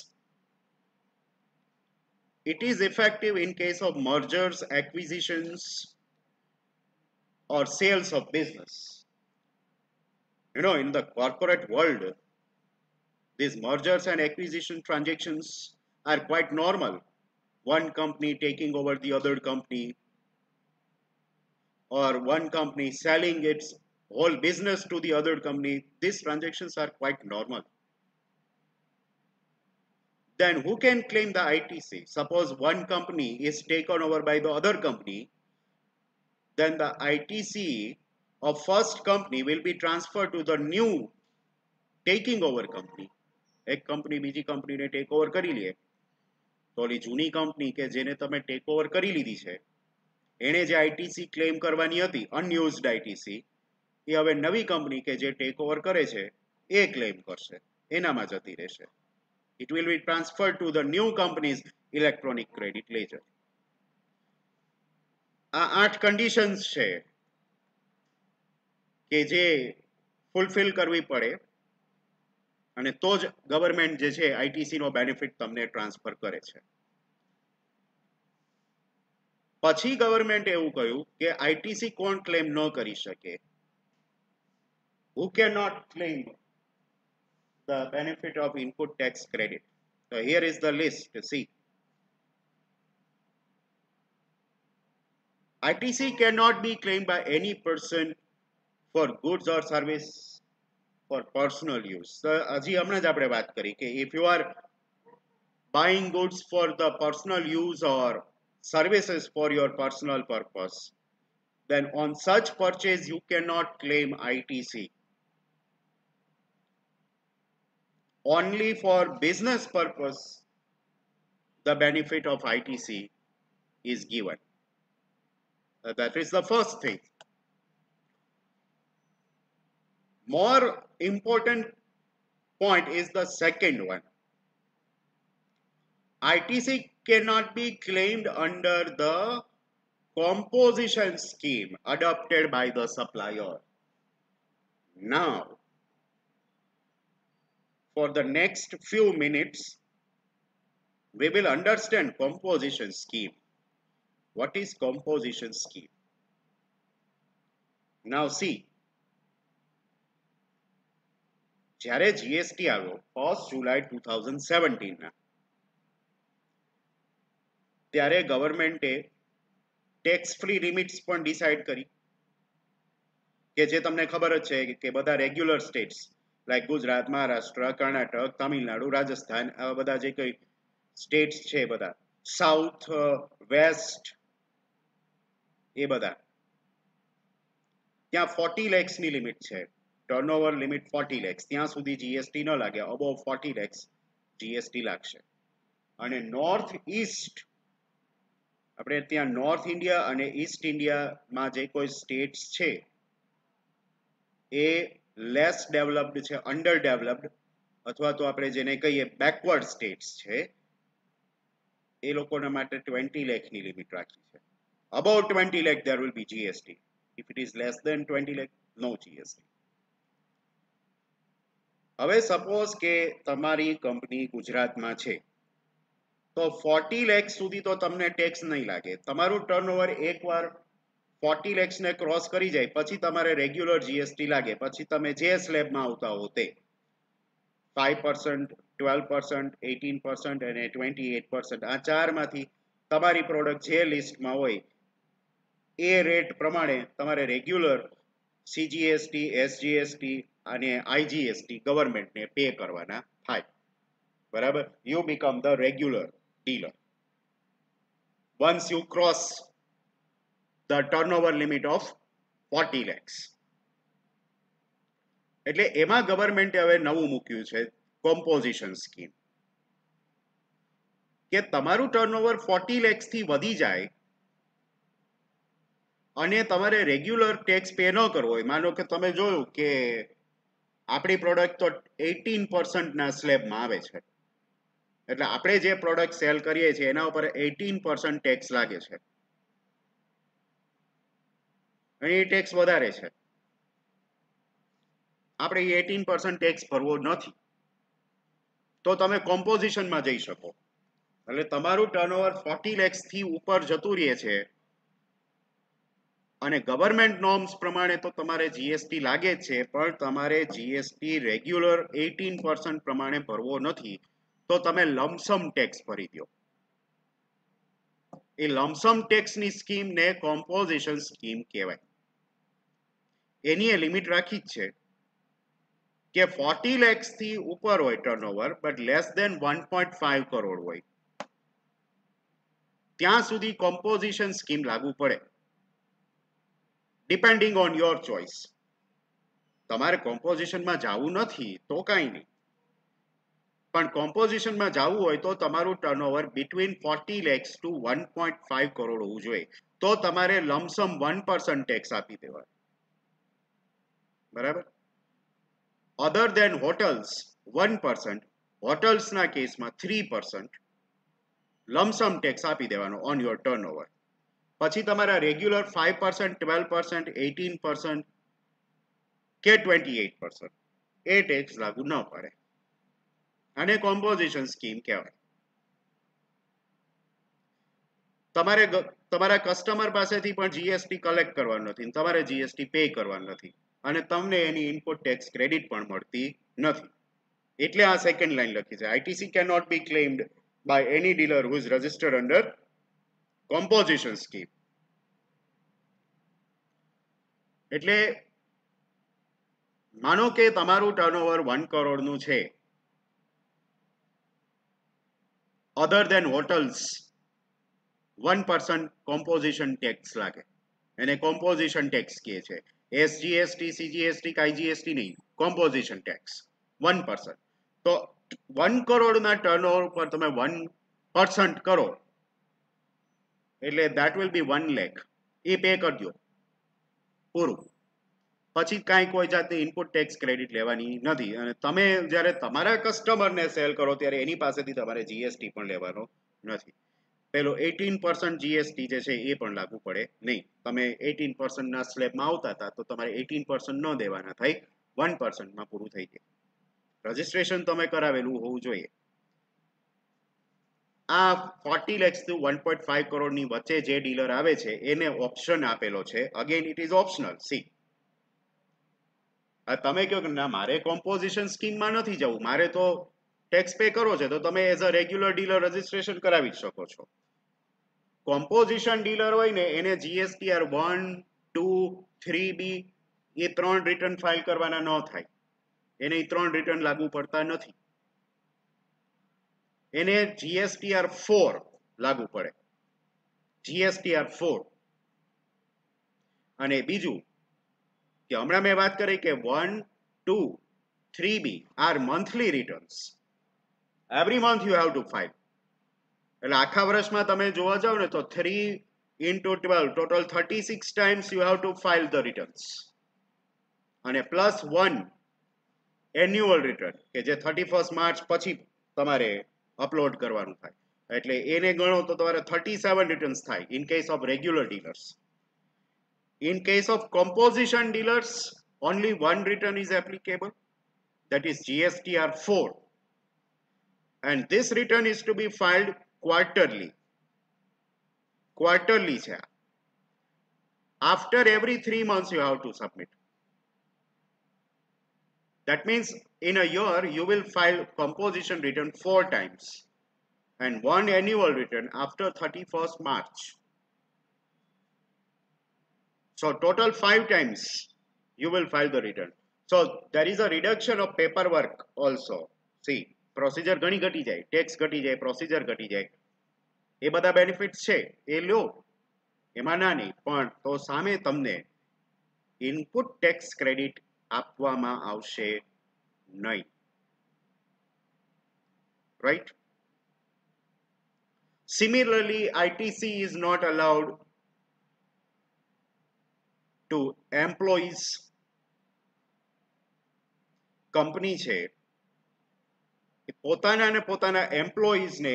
It is effective in case of mergers, acquisitions, or sales of business. You know, in the corporate world, these mergers and acquisition transactions are quite normal. One company taking over the other company, or one company selling its whole business to the other company. These transactions are quite normal. Then who can claim the ITC? Suppose one company is taken over by the other company, then the ITC of first company will be transferred to the new taking over company. એક company બીજી કંપનીને take over કરી લે તો ઓલી જૂની company કે જેને તમે ટેક ઓવર કરી લીધી છે એણે જે આઈટીસી ક્લેમ કરવાની હતી અનયુઝડ આઈટીસી એ હવે નવી કંપની કે જે ટેક ઓવર કરે છે એ ક્લેમ કરશે, એનામાં જતી રહેશે. It will be transferred to the new company's electronic credit ledger. આ 8 conditions છે કે જે ફૂલફિલ કરવી પડે અને તો જ ગવર્મેન્ટ જે છે આઈટીસી નો બેનિફિટ તમને ટ્રાન્સફર કરે છે. પછી ગવર્મેન્ટ એવું કહ્યું કે આઈટીસી કોણ ક્લેમ ન કરી શકે? Who cannot claim the benefit of input tax credit? So here is the list. See, ITC cannot be claimed by any person for goods or service for personal use. So હજી હમણાં જ આપણે વાત કરી કે if you are buying goods for the personal use or services for your personal purpose, then on such purchase you cannot claim ITC. Only for business purpose the benefit of ITC is given. That is the first thing. More important point is the second one. ITC cannot be claimed under the composition scheme adopted by the supplier. Now, for the next few minutes, we will understand composition scheme. What is composition scheme? Now see, જ્યારે GST આવ્યો 1st July 2017 ના, ત્યારે ગવર્મેન્ટે tax free limits પણ decide કરી, કે જે તમને ખબર જ છે કે બધા regular states like Gujarat, Maharashtra, Karnataka, Tamil Nadu, Rajasthan, આવા બધા જે કઈ સ્ટેટ્સ છે બધા, સાઉથ, વેસ્ટ, એ બધા, ત્યાં 40 lakhs ની લિમિટ છે, ટર્નઓવર લિમિટ 40 lakhs, ત્યાં સુધી જીએસટી ન લાગે, અબોવ 40 lakhs જીએસટી લાગશે. અને નોર્થ ઈસ્ટ, આપણે ત્યાં નોર્થ ઇન્ડિયા અને ઈસ્ટ ઇન્ડિયામાં જે કોઈ સ્ટેટ્સ છે એ લેસ ડેવલપ્ડ છે, અંડર ડેવલપ્ડ, અથવા તો આપણે જેને કહીએ બેકવર્ડ સ્ટેટ્સ છે, એ લોકોના માટે 20 lakh ની લિમિટ રાખી છે. Above 20 lakh there will be GST. If it is less than 20 lakh, no GST. હવે સપોઝ કે તમારી કંપની ગુજરાતમાં છે, તો 40 lakhs સુધી તો તમને ટેક્સ નહીં લાગે. તમારું ટર્નઓવર એકવાર 40 lakhs ને ક્રોસ કરી જાય પછી તમારે રેગ્યુલર જીએસટી લાગે. પછી તમે જે સ્લેબમાં આવતા હો તે 5%, 12%, 18% અને 28%, આ ચારમાંથી તમારી પ્રોડક્ટ જે લિસ્ટમાં હોય એ રેટ પ્રમાણે તમારે રેગ્યુલર સીજીએસટી, એસજીએસટી અને આઈજીએસટી ગવર્મેન્ટને પે કરવાના થાય. બરાબર? You become the regular dealer once you cross the turnover limit of 40 lakhs. એટલે એમાં ગવર્મેન્ટે હવે નવું મૂક્યું છે કોમ્પોઝિશન સ્કીમ, કે તમારું ટર્નઓવર 40 lakhs થી વધી જાય અને તમારે રેગ્યુલર ટેક્સ પે ન કરવો હોય. માનો કે તમે જોયું કે આપણી પ્રોડક્ટ તો 18% ના સ્લેબમાં આવે છે, એટલે આપણે જે પ્રોડક્ટ સેલ કરીએ છીએ એના ઉપર 18% ટેક્સ લાગે છે, અને એ ટેક્સ વધારે છે. આપણે એ 18% ટેક્સ ભરવો નથી, તો તમે કોમ્પોઝિશનમાં જઈ શકો. એટલે તમારું ટર્નઓવર 40 lakhs થી ઉપર જતું રહે છે અને ગવર્મેન્ટ નોર્મ્સ પ્રમાણે તો તમારે જીએસટી લાગે જ છે, પણ તમારે જીએસટી રેગ્યુલર 18% પ્રમાણે ભરવો નથી, તો તમે લમસમ ટેક્સ ભરી દો. એ લમસમ ટેક્સની સ્કીમને કોમ્પોઝિશન સ્કીમ કહેવાય. એની એ લિમિટ રાખી જ છે કે 40 lakhs થી ઉપર હોય turnover, but less than 1.5 crore હોય, ત્યાં સુધી કોમ્પોઝિશન સ્કીમ લાગુ પડે, ડિપેન્ડિંગ ઓન યોર ચોઇસ. તમારે કોમ્પોઝિશનમાં જવું નથી તો કાંઈ નહીં, પણ કોમ્પોઝિશનમાં જવું હોય તો તમારું turnover between 40 lakhs to 1.5 crore હોવું જોઈએ, તો તમારે લમસમ 1% ટેક્સ આપી દેવાય. બરાબર? અધર દેન હોટલ્સ 1%, હોટલ્સના કેસમાં 3% લમસમ ટેક્સ આપી દેવાનો ઓન યોર ટર્નઓવર. પછી તમારા રેગ્યુલર 5%, 12%, 18% કે 28% એ ટેક્સ લાગુ ન પડે, અને કોમ્પોઝિશન સ્કીમ કહેવાય. તમારે તમારા કસ્ટમર પાસેથી પણ જીએસટી કલેક્ટ કરવાનું નથી, તમારે જીએસટી પે કરવાનું નથી, અને તમને એની ઇનપુટ ટેક્સ ક્રેડિટ પણ મળતી નથી. એટલે આ સેકન્ડ લાઈન લખી છે, ITC can not be claimed by any dealer who is registered under composition scheme. એટલે માનો કે તમારું ટર્નઓવર 1 કરોડનું છે, other than hotels 1% composition tax લાગે, એને કોમ્પોઝિશન ટેક્સ કહે છે. એસજીએસટી, સીજીએસટી, આઈજીએસટી નહીં, કોમ્પોઝિશન ટેક્સ 1%. તો 1 કરોડના ટર્નઓવર પર તમે 1% કરો એટલે that will be 1 lakh. A pay કરજો, પૂરું. પછી કાંઈ કોઈ જાતની ઇનપુટ ટેક્સ ક્રેડિટ લેવાની નથી, અને તમે જ્યારે તમારા કસ્ટમરને સેલ કરો ત્યારે એની પાસેથી તમારે જીએસટી પણ લેવાનો નથી. પેલો 18% જીએસટી જે છે એ પણ લાગુ પડે નહીં. તમે 18% ના સ્લેબમાં આવતા હતા તો તમારે 18% ન દેવાના થાય, 1% માં પૂરું થઈ જાય. રજીસ્ટ્રેશન તમે કરાવેલું હોવું જોઈએ. આ 40 lakhs to 1.5 કરોડની વચ્ચે જે ડીલર આવે છે એને ઓપ્શન આપેલો છે. Again it is optional. C, તમે કહો કે ના મારે કોમ્પોઝિશન સ્કીમમાં નથી જવું, મારે તો ટેક્સ પે કરો છે, તો તમે as a regular dealer registration કરાવી શકો છો. કોમ્પોઝિશન ડીલર હોય ને એને જીએસટીઆર 1, 2, 3B એ 3 રિટર્ન ફાઇલ કરવાના ન થાય. એને 3 રિટર્ન લાગુ પડતા નથી. એને જીએસટીઆર 4 લાગુ પડે. જીએસટીઆર 4. અને બીજું કે હમણાં મેં વાત કરી કે 1, 2, 3B are monthly returns. Every month you have to file. એટલે આખા વર્ષમાં તમે જોવા જાવ ને તો 3 into 12 total 36 times you have to file the returns. અને પ્લસ 1 એન્યુઅલ રિટર્ન કે જે 31st માર્ચ પછી તમારે અપલોડ કરવાનું થાય. એટલે એને ગણો તો તમારે 37 રિટર્ન્સ થાય in case of regular dealers. In case of composition dealers, only one return is applicable, that is GSTR 4. And this return is to be filed quarterly. Quarterly છે. After every 3 months you have to submit. That means in a year you will file composition return 4 times and one annual return after 31st March. So total 5 times you will file the return. So there is a reduction of paperwork also. See, procedure ઘણી ઘટી જાય, tax ઘટી જાય, procedure ઘટી જાય. એ બધા benefits છે એ લો, એમાં ના નહીં. પણ તો સામે તમને ઇનપુટ ટેક્સ ક્રેડિટ આપવામાં આવશે નહીં. Right? Similarly, ITC is not allowed to employees. Company છે પોતાના ને પોતાના એમ્પ્લોઈઝને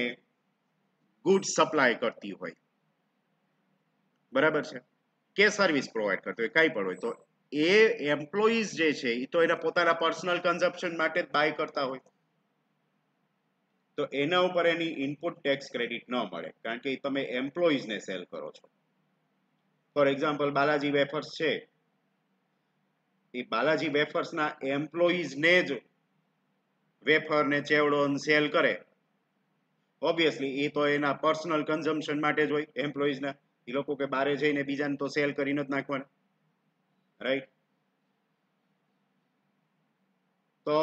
ગુડ સપ્લાય કરતી હોય, બરાબર છે, કે સર્વિસ પ્રોવાઈડ કરતી હોય, કઈ પણ હોય, તો એ એમ્પ્લોઈઝ જે છે એ તો એના પોતાના પર્સનલ કન્ઝમ્પશન માટે જ બાય કરતા હોય, તો એના ઉપર એની ઇનપુટ ટેક્સ ક્રેડિટ ન મળે, કારણ કે તમે એમ્પ્લોઈઝને સેલ કરો છો. ફોર એક્ઝામ્પલ બાલાજી વેફર્સ છે, એ બાલાજી વેફર્સના એમ્પ્લોઈઝને જ વેફર ને ચેવડો સેલ કરે, ઓબ્વિયસલી એ તો એના પર્સનલ કન્ઝમ્પશન માટે જ હોય એમ્પ્લોઈઝના. એ લોકો કે બારે જઈને બીજાને તો સેલ કરીને જ નાખવાના, રાઈટ? તો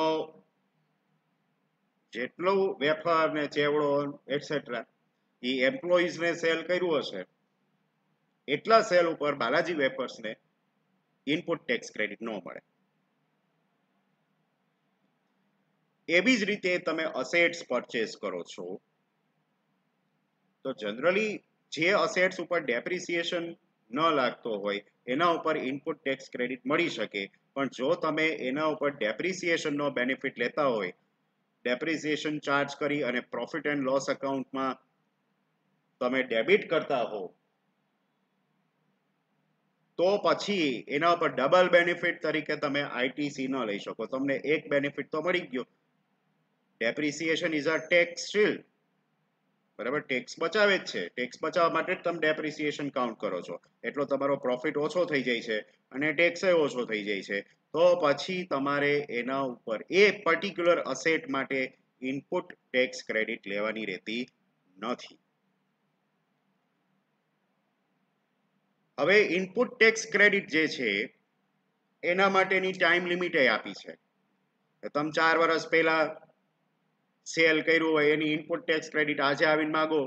જેટલું વેફર ને ચેવડો એટસેટ્રા એ એમ્પ્લોઈઝને સેલ કર્યું હશે એટલા સેલ ઉપર બાલાજી વેફર્સને ઇનપુટ ટેક્સ ક્રેડિટ ન મળે. એવી જ રીતે તમે અસેટ્સ પરચેસ કરો છો તો જનરલી જે અસેટ્સ ઉપર ડેપ્રિસિએશન ન લાગતો હોય એના ઉપર ઇનપુટ ટેક્સ ક્રેડિટ મળી શકે. પણ જો તમે એના ઉપર ડેપ્રિસિએશનનો બેનિફિટ લેતા હોય, ડેપ્રિસિએશન ચાર્જ કરી અને પ્રોફિટ એન્ડ લોસ એકાઉન્ટમાં તમે ડેબિટ કરતા હો, તો પછી એના ઉપર ડબલ બેનિફિટ તરીકે તમે આઈટીસી ન લઈ શકો. તમને એક બેનિફિટ તો મળી ગયો, depreciation is a tax shield, બરાબર? ટેક્સ બચાવે જ છે, ટેક્સ બચાવવા માટે જ તમે ડેપ્રિસિએશન કાઉન્ટ કરો છો, એટલો તમારો પ્રોફિટ ઓછો થઈ જાય છે અને ટેક્સ ઓછો થઈ જાય છે. તો પછી તમારે એના ઉપર એ પર્ટિક્યુલર અસેટ માટે ઇનપુટ ટેક્સ ક્રેડિટ લેવાની રહેતી નથી. હવે ઇનપુટ ટેક્સ ક્રેડિટ જે છે એના માટેની ટાઈમ લિમિટ આપી છે. તમે 4 વર્ષ પહેલા સેલ કર્યું હોય એની ઇનપુટ ટેક્સ ક્રેડિટ આજે આવીને માગો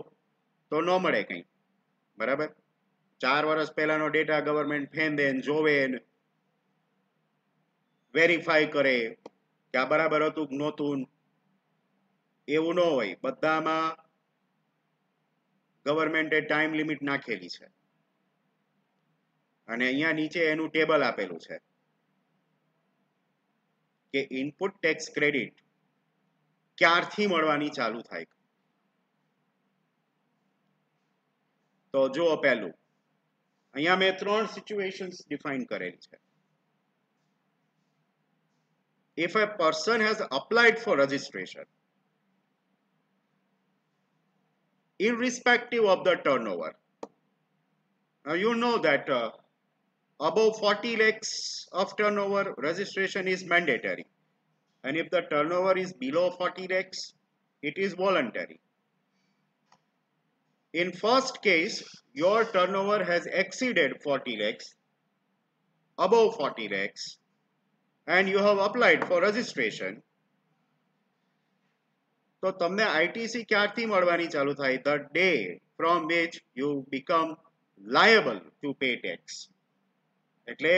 તો ન મળે કંઈ, બરાબર? 4 વર્ષ પહેલાનો ડેટા ગવર્મેન્ટ ફેન દે, જોવે, વેરીફાઈ કરે કે આ બરાબર હતું કે નહોતું, એવું ન હોય. બધામાં ગવર્મેન્ટે ટાઈમ લિમિટ નાખેલી છે અને અહીંયા નીચે એનું ટેબલ આપેલું છે કે ઇનપુટ ટેક્સ ક્રેડિટ ક્યારથી મળવાની ચાલુ થાય. તો જુઓ પહેલું, અહીંયા મેં 3 સિચ્યુએશન્સ ડિફાઇન કરેલ છે. If a person has applied for registration, irrespective of the turnover, now you know that above 40 lakhs of turnover, registration is mandatory. And if the turnover is below 40 lakhs, it is voluntary. In first case, your turnover has exceeded 40 lakhs, above 40 lakhs, and you have applied for registration. તો તમને ITC ક્યારથી મળવાની ચાલુ થાય? The day from which you become liable to pay tax. એટલે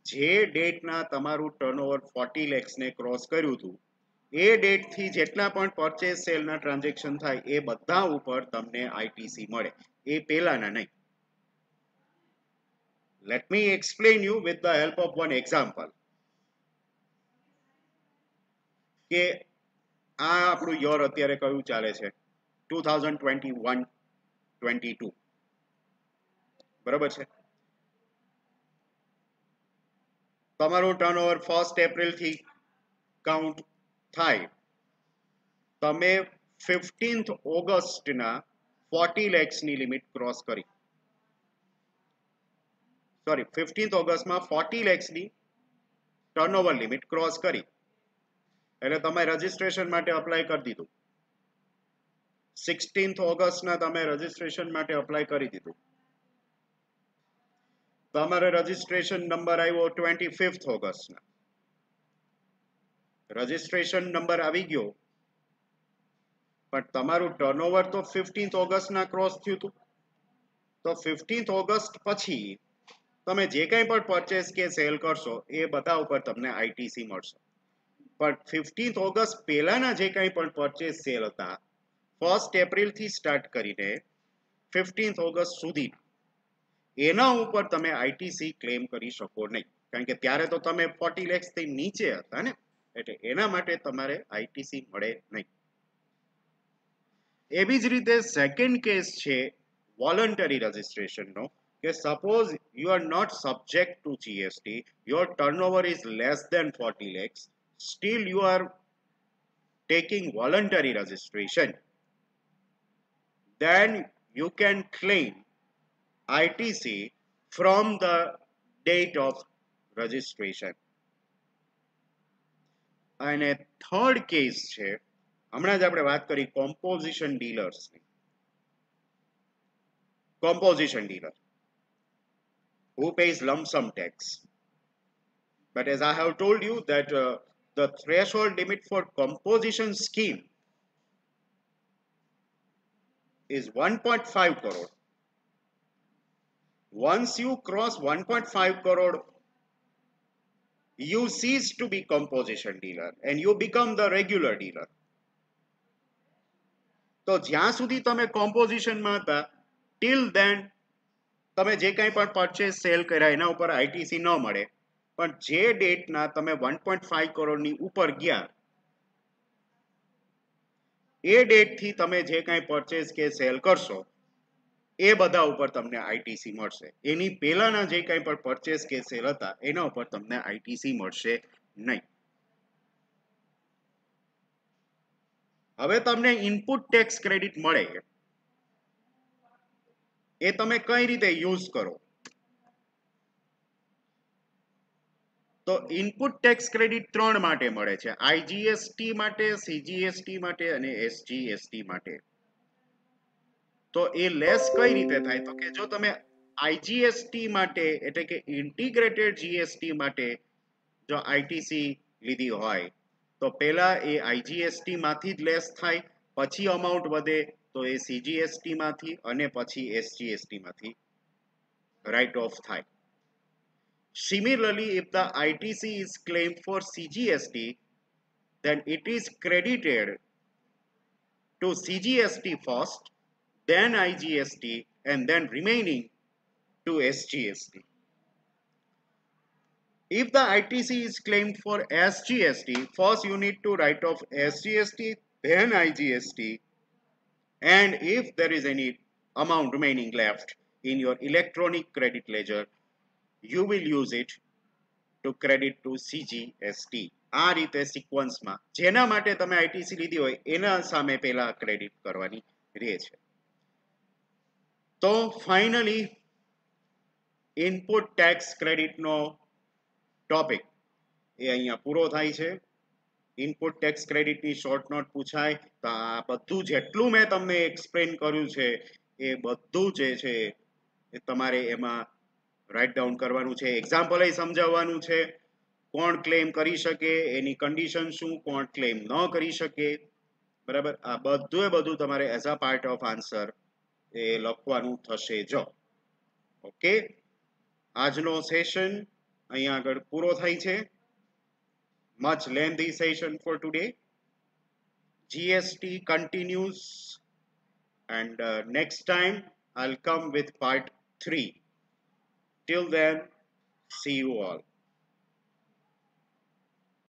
જે ડેટના તમારું turnover 40 લેક્સને cross કર્યું હતું, એ ડેટથી જેટલા પણ પરચેસ સેલના ટ્રાન્ઝેક્શન થાય એ બધા ઉપર તમને ITC મળે, એ પહેલાના નહીં. Let me explain you with the help of one example. કે આ આપણું યર અત્યારે કયું ચાલે છે? 2021-22, બરાબર છે? તમારું ટર્નઓવર 1 એપ્રિલથી કાઉન્ટ થાય. તમે 15th ઓગસ્ટના 40 લેક્સની લિમિટ ક્રોસ કરી. સોરી, 15th ઓગસ્ટમાં 40 લેક્સની ટર્નઓવર લિમિટ ક્રોસ કરી, એટલે તમે રજીસ્ટ્રેશન માટે અપ્લાય કરી દીધું. 16th ઓગસ્ટના તમે રજીસ્ટ્રેશન માટે અપ્લાય કરી દીધું. તમારે રજીસ્ટ્રેશન નંબર આવ્યો 25th ઓગસ્ટના. રજીસ્ટ્રેશન નંબર આવી ગયો, પણ તમારું ટર્નઓવર તો 15th ઓગસ્ટના ક્રોસ થયું હતું. તો 15th ઓગસ્ટ પછી તમે જે કંઈ પણ પરચેસ કે સેલ કરશો એ બધા ઉપર તમને ITC મળશે. પણ 15th ઓગસ્ટ પહેલાના જે કંઈ પણ પરચેસ સેલ હતા, 1 એપ્રિલથી સ્ટાર્ટ કરીને 15th ઓગસ્ટ સુધી, એના ઉપર તમે ITC ક્લેમ કરી શકો નહીં, કારણ કે ત્યારે તો તમે 40 લેક્સથી નીચે હતા ને, એટલે એના માટે તમારે ITC મળે નહીં. એવી જ રીતે સેકન્ડ કેસ છે વોલન્ટરી રજીસ્ટ્રેશનનો, કે suppose you are not subject to GST, your turnover is less than 40 lakhs, still you are taking voluntary registration, then you can claim ITC from the date of registration. અને third case છે, હમણાં જ આપણે વાત કરી composition ડીલર્સની. Composition dealer who pays lump sum tax. But as I have told you that the threshold limit for composition scheme is 1.5 crore. Once you cross 1.5 crore, you cease to be composition dealer and you become the regular dealer. તો જ્યાં સુધી તમે કોમ્પોઝિશનમાં હતા, till then તમે જે કંઈ પણ purchase cell કર્યા એના ઉપર ITC ન મળે. પણ જે ડેટના તમે 1.5 કરોડની ઉપર ગયા, એ ડેટથી તમે જે કંઈ પરચેસ કે સેલ કરશો એ બધા ઉપર તમને ITC મળશે. એની પહેલાના જે કંઈ પણ પરચેસ કે સેલ હતા એના ઉપર તમને ITC મળશે નહીં. હવે તમને ઇનપુટ ટેક્સ ક્રેડિટ મળે, એ તમે કઈ રીતે યુઝ કરો? તો ઇનપુટ ટેક્સ ક્રેડિટ 3 માટે મળે છે, IGST માટે, CGST માટે અને SGST માટે. તો એ લેસ કઈ રીતે થાય? તો કે જો તમે IGST માટે એટલે કે ઇન્ટિગ્રેટેડ GST માટે જો ITC લીધી હોય, તો પહેલા એ IGST માંથી જ લેસ થાય, પછી અમાઉન્ટ વધે તો એ CGST માંથી અને પછી SGST માંથી રાઇટ ઓફ થાય. Similarly, if the ITC is claimed for CGST, then it is credited to CGST first, then IGST, and then remaining to SGST. If the ITC is claimed for SGST, first you need to write off SGST, then IGST, and if there is any amount remaining left in your electronic credit ledger, you will use it to credit to CGST. આ રીતે સિક્વન્સમાં જેના માટે તમે ITC લીધી હોય એના સામે પહેલા ક્રેડિટ કરવાની રહે છે. તો ફાઇનલી ઇનપુટ ટેક્સ ક્રેડિટનો ટોપિક એ અહીંયા પૂરો થાય છે. ઇનપુટ ટેક્સ ક્રેડિટની શોર્ટ નોટ પૂછાય તો આ બધું જેટલું મેં તમને એક્સપ્લેન કર્યું છે એ બધું જે છે એ તમારે એમાં રાઇટ ડાઉન કરવાનું છે, એક્ઝામ્પલ સમજાવવાનું છે, કોણ ક્લેમ કરી શકે, એની કન્ડિશન શું, કોણ ક્લેમ ન કરી શકે, બરાબર. આ બધું તમારે as a part of answer એ લખવાનું થશે. જો ઓકે, આજનો સેશન અહીંયા આગળ પૂરો થાય છે. Much lengthy session for today. GST continues, and next time I'll come with part 3. Till then, see you all.